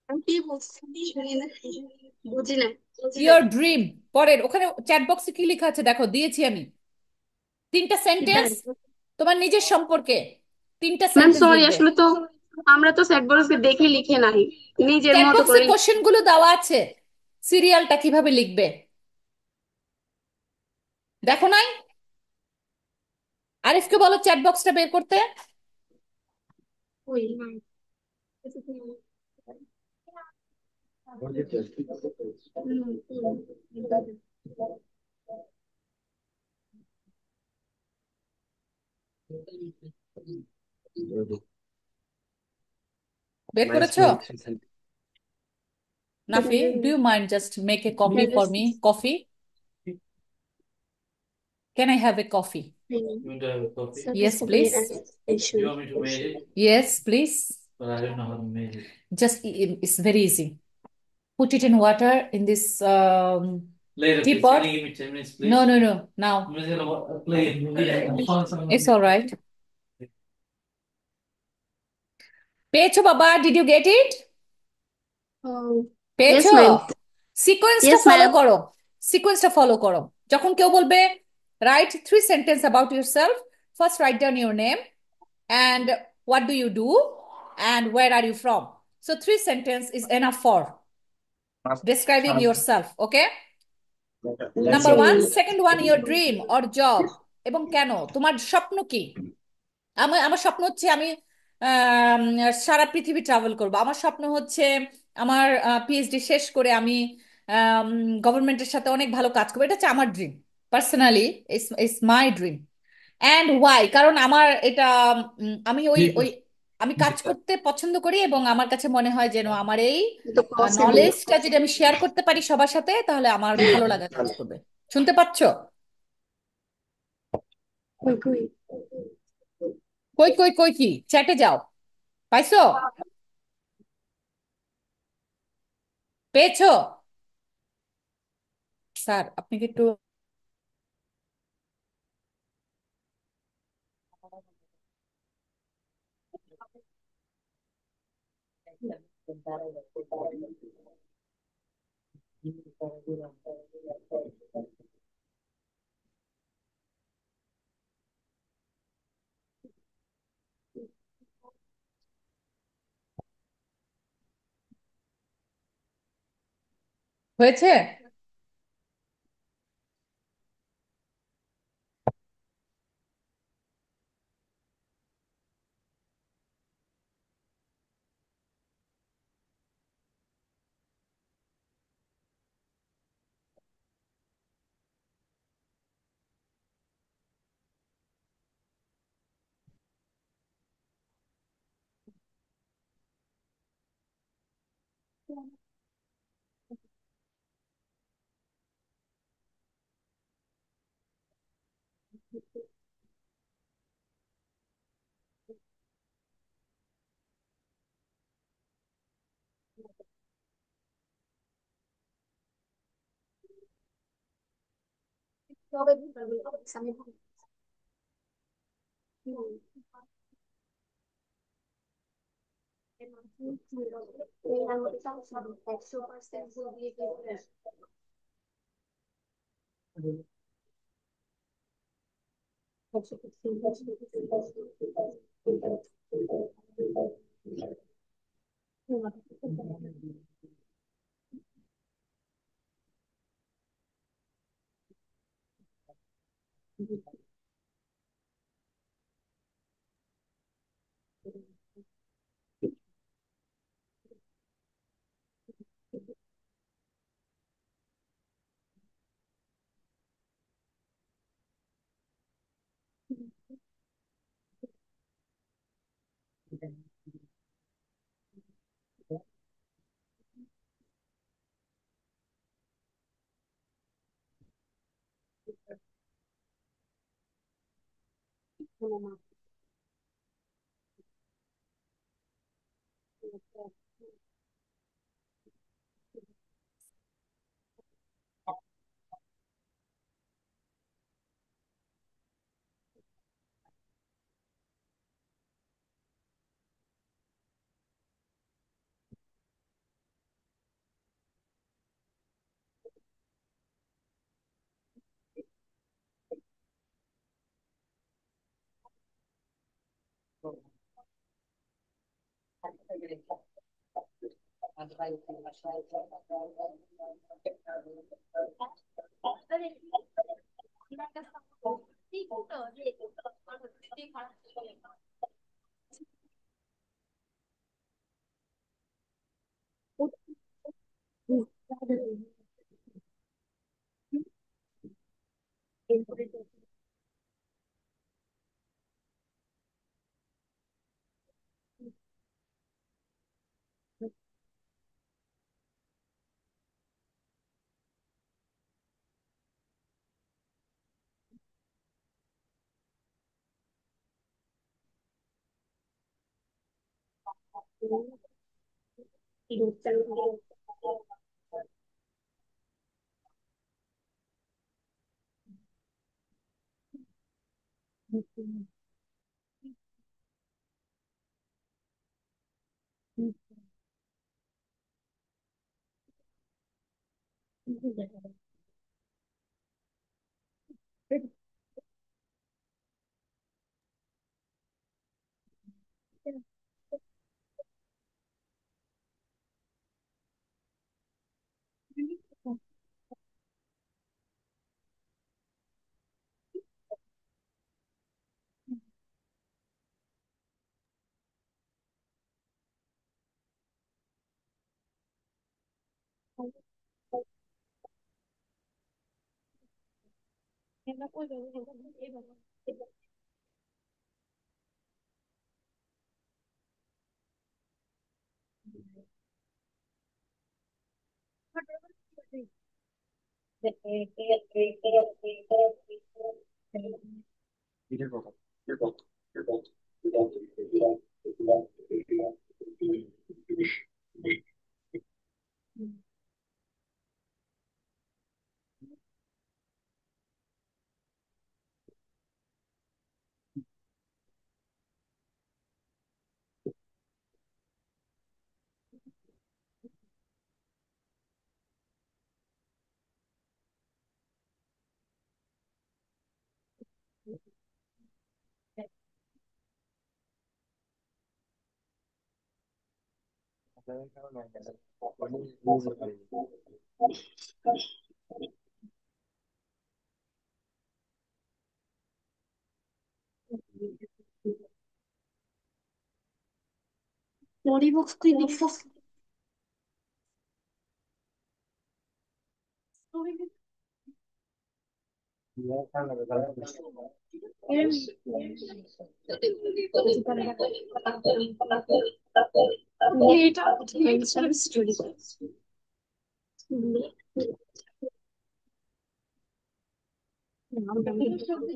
আমি কি বলছি শুনি না বুঝি না ইয়োর ড্রিম। পরের ওখানে চ্যাট বক্সে কি লেখা আছে দেখো, দিয়েছি আমি। 3টা সেন্টেন্স তোমার নিজের সম্পর্কে, তিনটা ম্যাম সেন্টেন্স সরি লিখবে। আসলে তো আমরা তো সেট বোর্ডে দেখে লিখে নাই নিজের চ্যাট মতো বক্সে করে কোশ্চেন গুলো দেওয়া আছে, সিরিয়ালটা কিভাবে লিখবে দেখো নাই? আরিফকে বলো চ্যাট বক্সটা বের করতে। ওই বের Nice করেছো? to meet you. Nafi, do you mind just make a coffee for me? Coffee, can I have a coffee? You want to have a coffee? Yes, please. You want me to make it? Yes, please. But I don't know how to make it. Just it's very easy. Put it in water in this Later, please. teapot. Can you give me 10 minutes, please? No, no, no. Now I'm just gonna play a movie and find something. it's all right. পেয়েছো বাবা? Did you get it? yes পেয়েছো? ma'am সিকোয়েন্সটা yes follow ma'am করো, সিকোয়েন্সটা follow করো। যখন কেউ বলবে right 3 sentence about your self, first write down your name and what do you do and where are you from. So 3 sentence is enough for describing yourself. Okay, number one, G second one, your dream or job, এবং কেন, তোমার স্বপ্ন কি? আমার আমার স্বপ্ন হচ্ছে আমি আম, সারা পৃথিবী ট্রাভেল করব। আমার স্বপ্ন হচ্ছে আমার পিএইচডি শেষ করে আমি গভর্নমেন্টের সাথে অনেক ভালো কাজ করবো। এটা হচ্ছে আমার dream, personally it's my dream. And why, কারণ আমার এটা আমি ওই Deep. ওই আমি কাজ করতে পছন্দ করি, এবং আমার কাছে মনে হয় যেন আমার এই তো পসিবল নলেজটা যদি আমি শেয়ার করতে পারি সবার সাথে, তাহলে আমার ভালো লাগা কাজ করবে। শুনতে পাচ্ছো? কই কই কই কই কই কি, চ্যাটে যাও। পাইছো? পেয়েছো? স্যার আপনি কি একটু হয়েছে?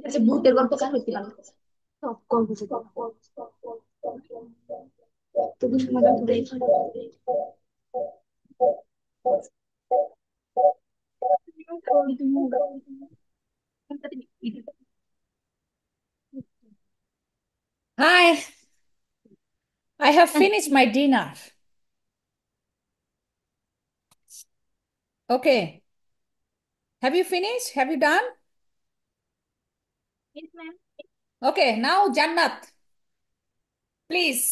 আচ্ছা ভূতের গল্প কার হইতে পারে? সব গল্প থেকে তুমি সমাধান করে Hi, I have finished my dinner. Okay. Have you finished? Have you done? Okay, now Jannat, please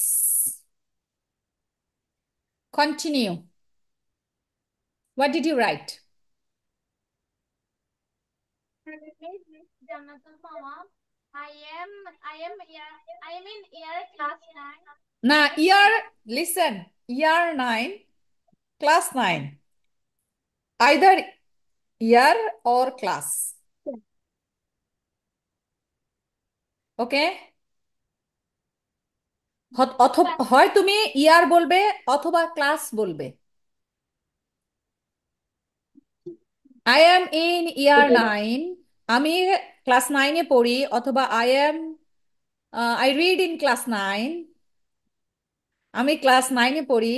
continue. What did you write? My name is Miss Janatul Mama. I am in year class 9. Now, listen, year 9, class 9. Either year or class. Okay? হয় তুমি ইয়ার বলবে অথবা class বলবে। I am in year 9, আমি class 9-এ পড়ি, অথবা I read in class 9, আমি class 9-এ পড়ি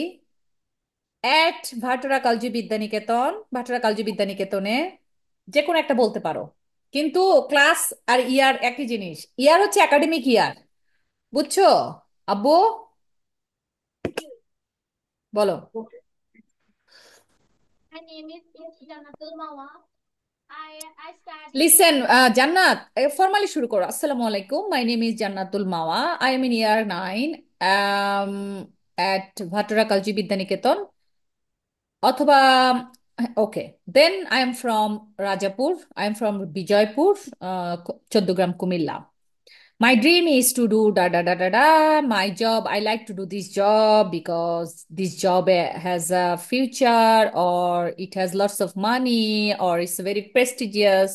অ্যাট ভাটরা কালজি বিদ্যানিকেতন, ভাটরা কালজি বিদ্যানিকেতনে, যে কোনো একটা বলতে পারো। কিন্তু ক্লাস আর ইয়ার একই জিনিস। ইয়ার হচ্ছে একাডেমিক ইয়ার, বুঝছো আব্বু? বলো। My name is Miss Janatul Mama. I study. Listen Jannat, formally শুরু করো। আসসালামু আলাইকুম, my name is Jannatul Mawa, I am in year 9 at Bhatra Kalji Bidyaniketan, অথবা okay, then I am from Rajapur, I am from Bijoypur, 14 গ্রাম, Comilla. My dream is to do da da da da da. My job, I like to do this job because this job has a future, or it has lots of money, or it's very prestigious.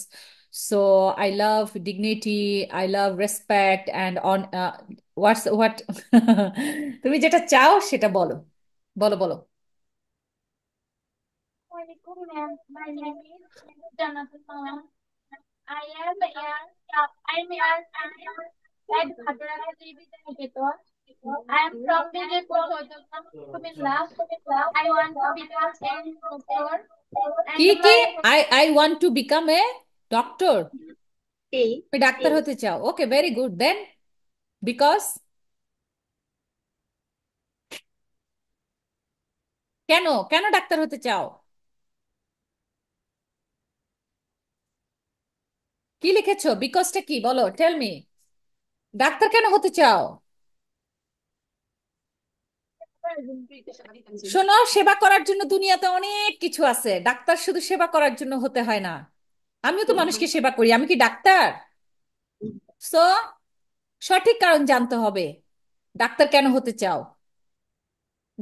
So I love dignity, I love respect, and on what তুমি যেটা চাও সেটা বলো, বলো বলো। Assalamualaikum, ma'am. My name is Janatul Mama. I am here. I am here at Bhadrara Devi Niketan. I am from Vijaypur, Chhatrapati, Kumilla. I want to become a doctor. কি And কি? my I want to become a doctor. A. তুমি doctor হতে চাও? ওকে, very good. Then because, কেন কেন doctor হতে চাও? কি লিখেছো? বিকজটা কি বলো, টেল মি। ডাক্তার কেন হতে চাও? শোনো, সেবা করার জন্য দুনিয়াতে অনেক কিছু আছে, ডাক্তার শুধু সেবা করার জন্য হতে হয় না। আমিও তো মানুষকে সেবা করি, আমি কি ডাক্তার? সো সঠিক কারণ জানতে হবে। ডাক্তার কেন হতে চাও?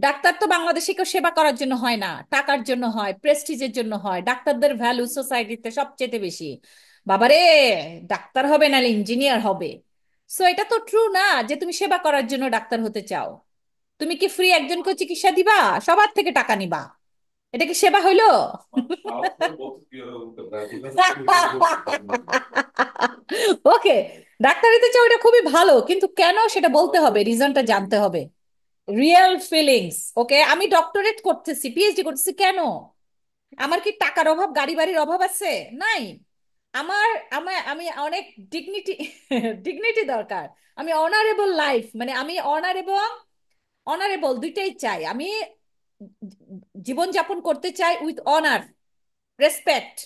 ডাক্তার তো বাংলাদেশে কেউ সেবা করার জন্য হয় না, টাকার জন্য হয়, প্রেস্টিজের জন্য হয়। ডাক্তারদের ভ্যালু সোসাইটিতে সবচেয়ে বেশি। বাবারে, ডাক্তার হবে নাহলে ইঞ্জিনিয়ার হবে। সো এটা তো ট্রু না যে তুমি সেবা করার জন্য ডাক্তার হতে চাও। তুমি কি ফ্রি একজনকে চিকিৎসা দিবা, সবার থেকে টাকা নিবা? এটা কি সেবা হইলো? ওকে, ডাক্তার হতে চাও, এটা খুবই ভালো, কিন্তু কেন সেটা বলতে হবে, রিজনটা জানতে হবে। Real feelings. ওকে, আমি ডক্টরেট করতেছি, পিএইচডি করতেছি কেন? আমার কি টাকার অভাব, গাড়ি বাড়ির অভাব আছে? নাই। আমার আমি অনেক ডিগনিটি ডিগনিটি দরকার। আমি অনারেবল লাইফ, মানে আমি অনার এবং অনারেবল দুইটাই চাই। আমি জীবন যাপন করতে চাই উইথ অনার, রেসপেক্ট।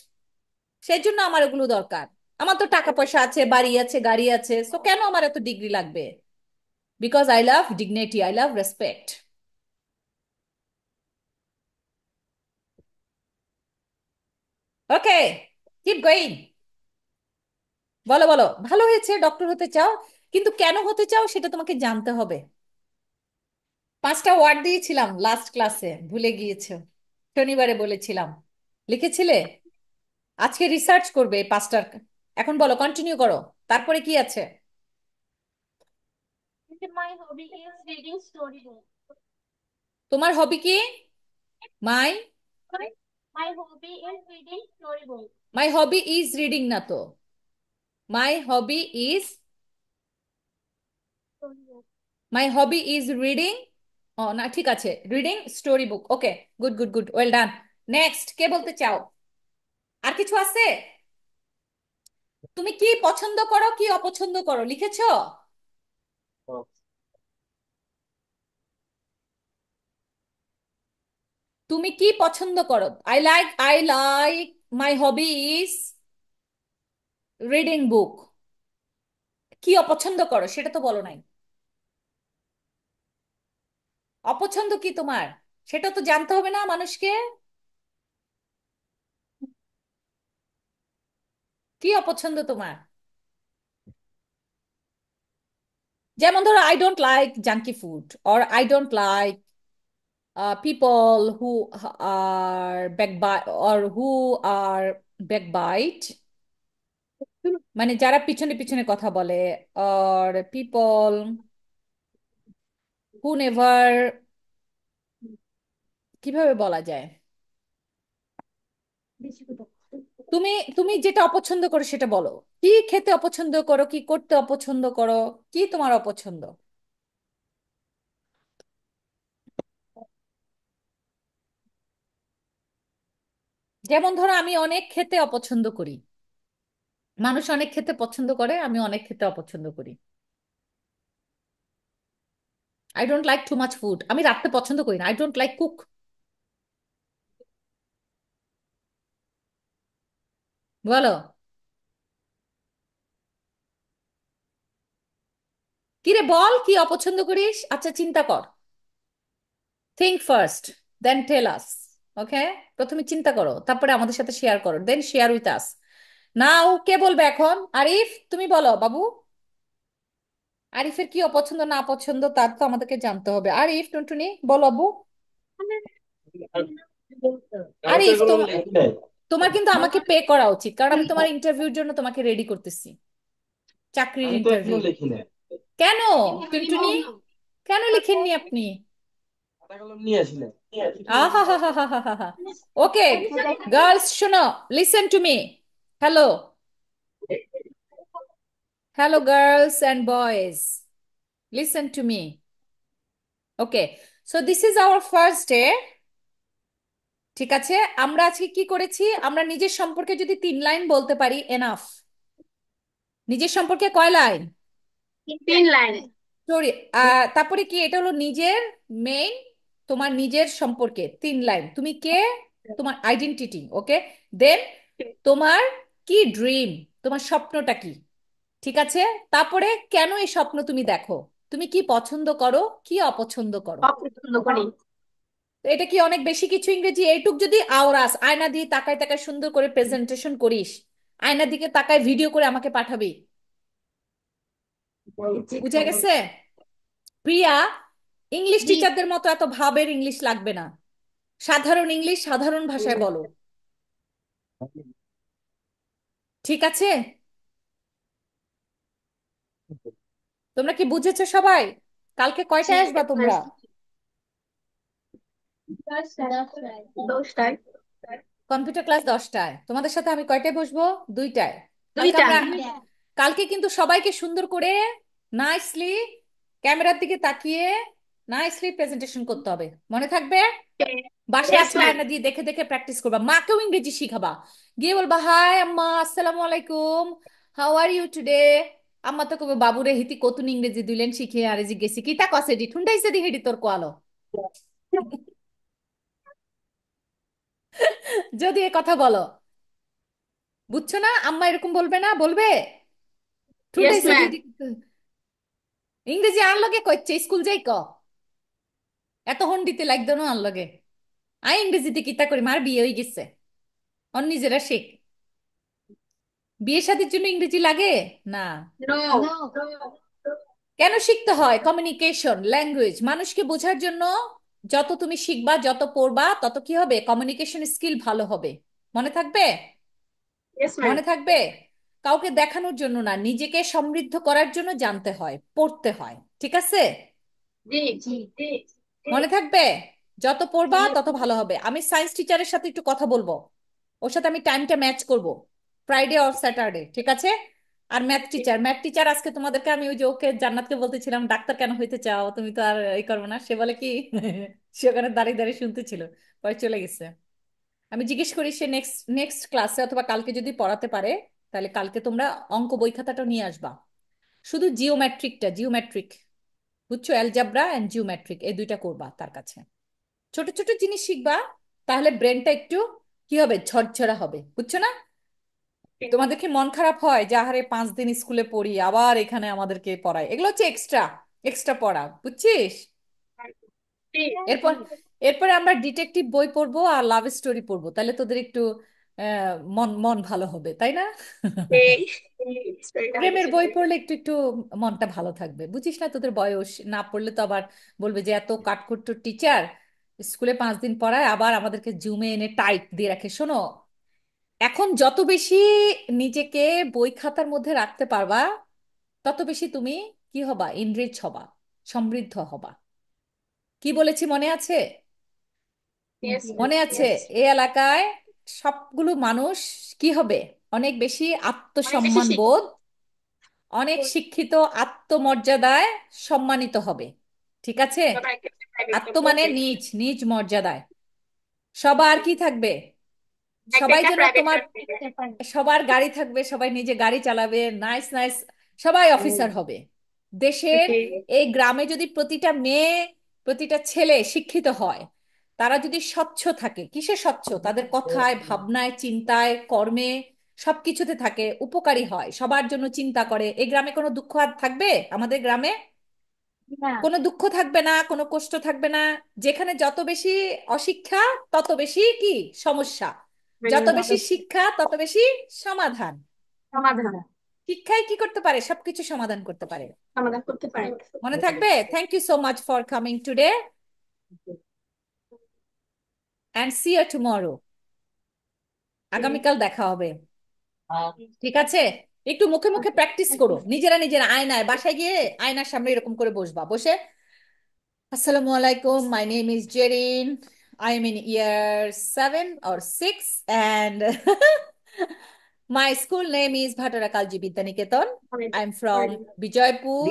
সেই জন্য আমার এগুলো দরকার। আমার তো টাকা পয়সা আছে, বাড়ি আছে, গাড়ি আছে, সো কেন আমার এত ডিগ্রি লাগবে? Because I love dignity, I love respect. Okay, keep going. বলো বলো, ভালো হয়েছে ডক্টর হতে চাও, কিন্তু কেন হতে চাও সেটা তোমাকে জানতে হবে। 5টা ওয়ার্ড দিয়েছিলাম লাস্ট ক্লাসে, ভুলে গিয়েছো? শনিবারে বলেছিলাম, লিখেছিলে? আজকে রিসার্চ করবে এই 5টার। এখন বলো, কন্টিনিউ করো। তারপরে কি আছে? My hobby is reading storybook. তোমার হবি কি? My My hobby is reading storybook. My hobby is reading না তো, my hobby is Storybook. My hobby is reading. ও না, ঠিক আছে, reading story book. Okay, good good good, well done. Next, কে বলতে চাও? আর কিছু আছে? তুমি কি পছন্দ করো, কি অপছন্দ করো, লিখেছো? তুমি কি পছন্দ করো? I like my hobby is reading book. কি অপছন্দ করো সেটা তো বলো নাই। অপছন্দ কি তোমার, সেটা তো জানতে হবে না মানুষকে। কি অপছন্দ তোমার? যেমন ধরো, I don't like junky food, or I don't like people who are backbite or who are backbite, মানে যারা পিছনে পিছনে কথা বলে, or people who never, কিভাবে বলা যায়? তুমি তুমি যেটা অপছন্দ করো সেটা বলো। কি খেতে অপছন্দ করো, কি করতে অপছন্দ করো, কি তোমার অপছন্দ? যেমন ধরো, আমি অনেক খেতে অপছন্দ করি। মানুষ অনেক খেতে পছন্দ করে, আমি অনেক খেতে অপছন্দ করি। I don't like too much food, আমি রাখতে পছন্দ করি না। I don't like cook. বলো, কিরে বল, কি অপছন্দ করিস? আচ্ছা, চিন্তা কর। থিঙ্ক ফার্স্ট, দেন টেল আস। ওকে, প্রথমে চিন্তা করো, তারপরে আমাদের সাথে শেয়ার করো, দেন শেয়ার উইথ আস। নাও কে বলবে এখন? আরিফ, তুমি বলো বাবু। আরিফের কি অপছন্দ না পছন্দ তার তো আমাদেরকে জানতে হবে। আরিফ, টুনটুনি, বলো আবু। আরিফ, তোমার কিন্তু আমাকে পে করা উচিত, কারণ আমি তোমার ইন্টারভিউর জন্য তোমাকে রেডি করতেছি, চাকরির আমি তো এখনো ইন্টারভিউ। লিখি না। কেন? টুনটুনি, কেন লিখেননি আপনি? খাতা কলম নিয়ে আসি না। আহা, ওকে গার্লস, শোনো, listen to me. Hello, hello girls and boys, listen to me. Okay, so this is our first day. ঠিক আছে, আমরা আজকে কি করেছি? আমরা নিজের সম্পর্কে যদি 3 লাইন বলতে পারি, এনাফ। নিজের সম্পর্কে কয় লাইন? 3 লাইন। সরি, তারপরে কি, এটা হলো নিজের মেইন, তোমার নিজের সম্পর্কে 3 লাইন। তুমি কে, তোমার আইডেন্টিটি। ওকে, দেন তোমার কি ড্রিম, তোমার স্বপ্নটা কি? ঠিক আছে, তারপরে কেন এই স্বপ্ন তুমি দেখো? তুমি কি পছন্দ করো, কি অপছন্দ করো? অপছন্দ করি। তো এটা কি অনেক বেশি কিছু ইংরেজি? এইটুক যদি আওরাস আয়না দিয়ে তাকায় তাকায় সুন্দর করে প্রেজেন্টেশন করিস, আয়নার দিকে তাকায় ভিডিও করে আমাকে পাঠাবি। বুঝা গেছে? প্রিয়া, ইংলিশ জি টিচারদের মতো এত ভাবের ইংলিশ লাগবে না। সাধারণ ইংলিশ, সাধারণ ভাষায় বলো। ঠিক আছে? তোমরা কি বুঝেছো সবাই? কালকে জি কয়টায় আসবা তোমরা? 10টায়। কম্পিউটার ক্লাস 10টায়। তোমাদের সাথে আমি কয়টায় বসবো? 2টায়। কালকে আমরা, 2টায়। কালকে কিন্তু সবাইকে সুন্দর করে নাইসলি ক্যামেরার দিকে তাকিয়ে নাইসলি প্রেজেন্টেশন করতে হবে, মনে থাকবে? বাসায় ইয়েস আজকে ম্যাম। আয়না দিয়ে দেখে দেখে প্র্যাকটিস করবা, মাকেও ইংরেজি শিখাবা। গিয়ে বলবা, হাই আম্মা, আসসালামু আলাইকুম, হাউ আর ইউ টুডে। আম্মা তো কবে বাবুরে হিতি কতুন ইংরেজি দিলেন শিখে আরে জিজ্ঞেসি কিতা কসে ডি ঠুন্ডাইছে দি হেডি তোর কোয়ালো। যদি এ কথা বলো, বুঝছো না? আম্মা এরকম বলবে না, বলবে ইয়েস ঠুন্ডাইছে দি ম্যাম। ইংরেজি আর লগে কইছে স্কুল যাই ক, এত হন্ডিতে লাগতো না আর লগে। আই ইংরেজিতে কিতা করি, মার বিয়ে হয়ে গেছে, অন নিজেরা শেখ। বিয়ে শাদীর জন্য ইংরেজি লাগে না। নো। কেন শিখতে হয়? কমিউনিকেশন ল্যাঙ্গুয়েজ, মানুষকে বোঝার জন্য। যত তুমি শিখবা, যত পড়বা, তত কি হবে? কমিউনিকেশন স্কিল ভালো হবে। মনে থাকবে? Yes ma'am. মনে থাকবে? কাউকে দেখানোর জন্য না, নিজেকে সমৃদ্ধ করার জন্য জানতে হয়, পড়তে হয়। ঠিক আছে? জি জি জি। মনে থাকবে? যত পড়বা তত ভালো হবে। আমি সায়েন্স টিচারের সাথে একটু কথা বলবো, ওর সাথে আমি টাইমটা ম্যাচ করব, ফ্রাইডে অর স্যাটারডে, ঠিক আছে? আর ম্যাথ টিচার আজকে তোমাদেরকে আমি ওই যে ওকে জান্নাতকে বলতেছিলাম ডাক্তার কেন হইতে চাও, তুমি তো আর এই করবে না, সে বলে কি সে ওখানে দাঁড়িয়ে দাঁড়িয়ে শুনতেছিল, পরে চলে গেছে। আমি জিজ্ঞেস করি, সে নেক্সট নেক্সট ক্লাসে অথবা কালকে যদি পড়াতে পারে, তাহলে কালকে তোমরা অঙ্ক বই খাতাটা নিয়ে আসবা। শুধু জিওমেট্রিক, বুঝছো? অ্যালজাবরা এন্ড জিওমেট্রিক, এই দুইটা করবা তার কাছে। ছোট ছোট জিনিস শিখবা, তাহলে ব্রেনটা একটু কি হবে, ঝরঝরা হবে, বুঝছো না? তোমাদের কি মন খারাপ হয় যে আহারে 5 দিন স্কুলে পড়ি আবার এখানে আমাদেরকে পড়ায়? এগুলো হচ্ছে এক্সট্রা, এক্সট্রা পড়া, বুঝছিস? এরপর, এরপরে আমরা ডিটেকটিভ বই পড়বো আর লাভ স্টোরি পড়বো, তাহলে তোদের একটু মন মন ভালো হবে, তাই না? প্রেমের বই পড়লে একটু একটু মনটা ভালো থাকবে, বুঝিস না? তোদের বয়স না পড়লে তো আবার বলবে যে এত কাঠখুট্টো টিচার, স্কুলে 5 দিন পড়ায় আবার আমাদেরকে জুমে এনে টাইট দিয়ে রাখে। শোনো, এখন যত বেশি নিজেকে বই খাতার মধ্যে রাখতে পারবা, তত বেশি তুমি কি হবা? ইনরিচ হবা, সমৃদ্ধ হবা। কি বলেছি মনে আছে? মনে আছে? এই এলাকায় সবগুলো মানুষ কি হবে? অনেক বেশি অনেক বেশি আত্মসম্মান শিখি। বোধ, অনেক শিক্ষিত, আত্মমর্যাদায় সম্মানিত হবে। ঠিক আছে? সবাই একটা প্রাইভেট আত্ম জব মানে করবে। নিজ, নিজ মর্যাদায়। সবার কি থাকবে? একটা সবাই একটা যেন প্রাইভেট তোমার, জব করবে। সবার গাড়ি থাকবে, সবাই নিজে গাড়ি চালাবে, নাইস নাইস, সবাই অফিসার হবে। দেশের ওকে। এই গ্রামে যদি প্রতিটা মেয়ে, প্রতিটা ছেলে শিক্ষিত হয়, তারা যদি স্বচ্ছ থাকে, কিসে স্বচ্ছ? তাদের কথায়, ভাবনায়, চিন্তায়, কর্মে, সবকিছুতে থাকে, উপকারী হয়, সবার জন্য চিন্তা করে, এই গ্রামে কোনো দুঃখ আর থাকবে? আমাদের গ্রামে কোনো দুঃখ থাকবে না, কোনো কষ্ট থাকবে না। যেখানে যত বেশি অশিক্ষা, তত বেশি কি সমস্যা, যত বেশি শিক্ষা তত বেশি সমাধান। সমাধান। শিক্ষায় কি করতে পারে? সবকিছু সমাধান করতে পারে। সমাধান করতে পারে। মনে থাকবে? Thank you so much for coming today and see you tomorrow. আগামীকাল দেখা হবে, ঠিক আছে? একটু মুখে মুখে প্র্যাকটিস করো, নিজেরা নিজেরা আয়নায়, বাসায় গিয়ে আয়নার সামনে এরকম করে বসবা, বসে আসসালামু আলাইকুম, my name is Jerin, I am in year 7 or 6 and my school name is Bhatara Kalji Vidyaniketan. I am from Bijoypur,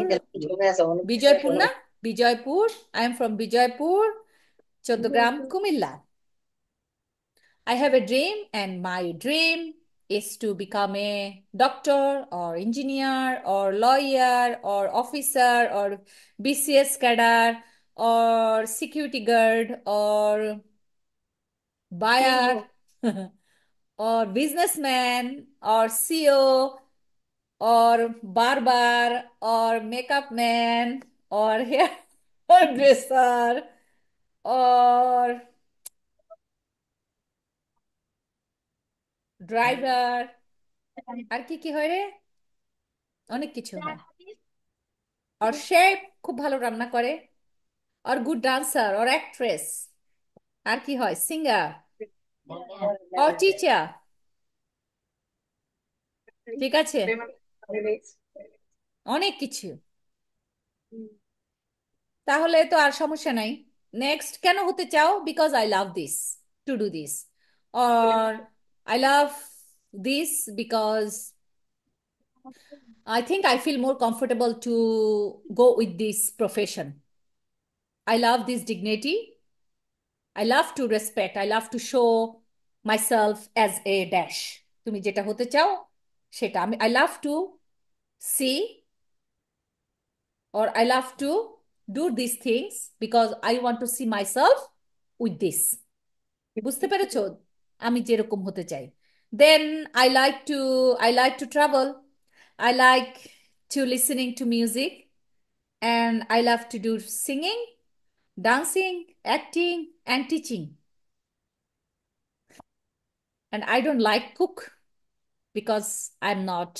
Bijoypur na? Bijoypur. I am from Bijoypur, Choddogram, Kumilla. I have a dream, and my dream is to become a doctor or engineer or lawyer or officer or BCS cadre or security guard or buyer or businessman or CEO or barber or makeup man or hair dresser or driver, আর কি কি হয় রে, অনেক কিছু হয়। আর chef, খুব ভালো রান্না করে। আর গুড ডান্সার আর অ্যাক্ট্রেস, আর কি হয়, সিঙ্গার আর টিচার। ঠিক আছে, অনেক কিছু। তাহলে তো আর সমস্যা নাই। নেক্সট, কেন হতে চাও? Because I love this, to do this, or I love this because I think I feel more comfortable to go with this profession. I love this dignity. I love to respect. I love to show myself as a dash. তুমি যেটা হতে চাও সেটা আমি, I love to see, or I love to do these things because I want to see myself with this. বুঝতে পেরেছো আমি যেরকম হতে চাই? দেন I like to travel. I like to listening to music, and I love to do singing, dancing, acting, and teaching. And I don't like cook because I'm not,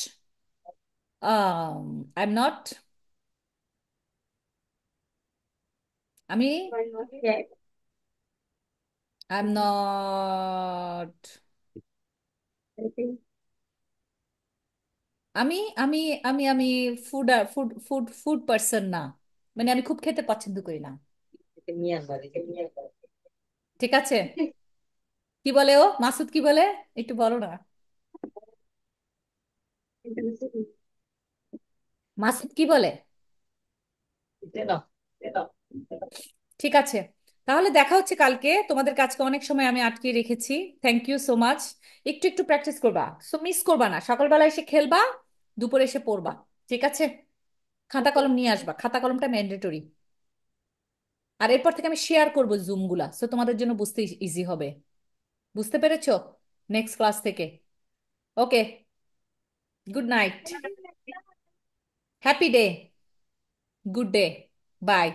আমি I'm not, আমি আমি আমি আমি food food food food person না, মানে আমি খুব খেতে পছন্দ করি না। ঠিক আছে, কি বলে ও মাসুদ, কি বলে একটু বলো না। মাসুদ কি বলে? ঠিক আছে, তাহলে দেখা হচ্ছে কালকে। তোমাদের কাজকে অনেক সময় আমি আটকে রেখেছি। Thank you so much. একটু একটু প্র্যাকটিস করবা, সো মিস করবা না। সকালবেলা এসে খেলবা, দুপুরে এসে পড়বা। ঠিক আছে, খাতা কলম নিয়ে আসবা, খাতা কলমটা ম্যান্ডেটরি। আর এরপর থেকে আমি শেয়ার করবো জুম গুলা, সো তোমাদের জন্য বুঝতে ইজি হবে। বুঝতে পেরেছো? নেক্সট ক্লাস থেকে। Okay, good night, happy day, good day, bye.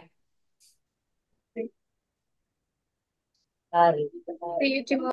See you tomorrow.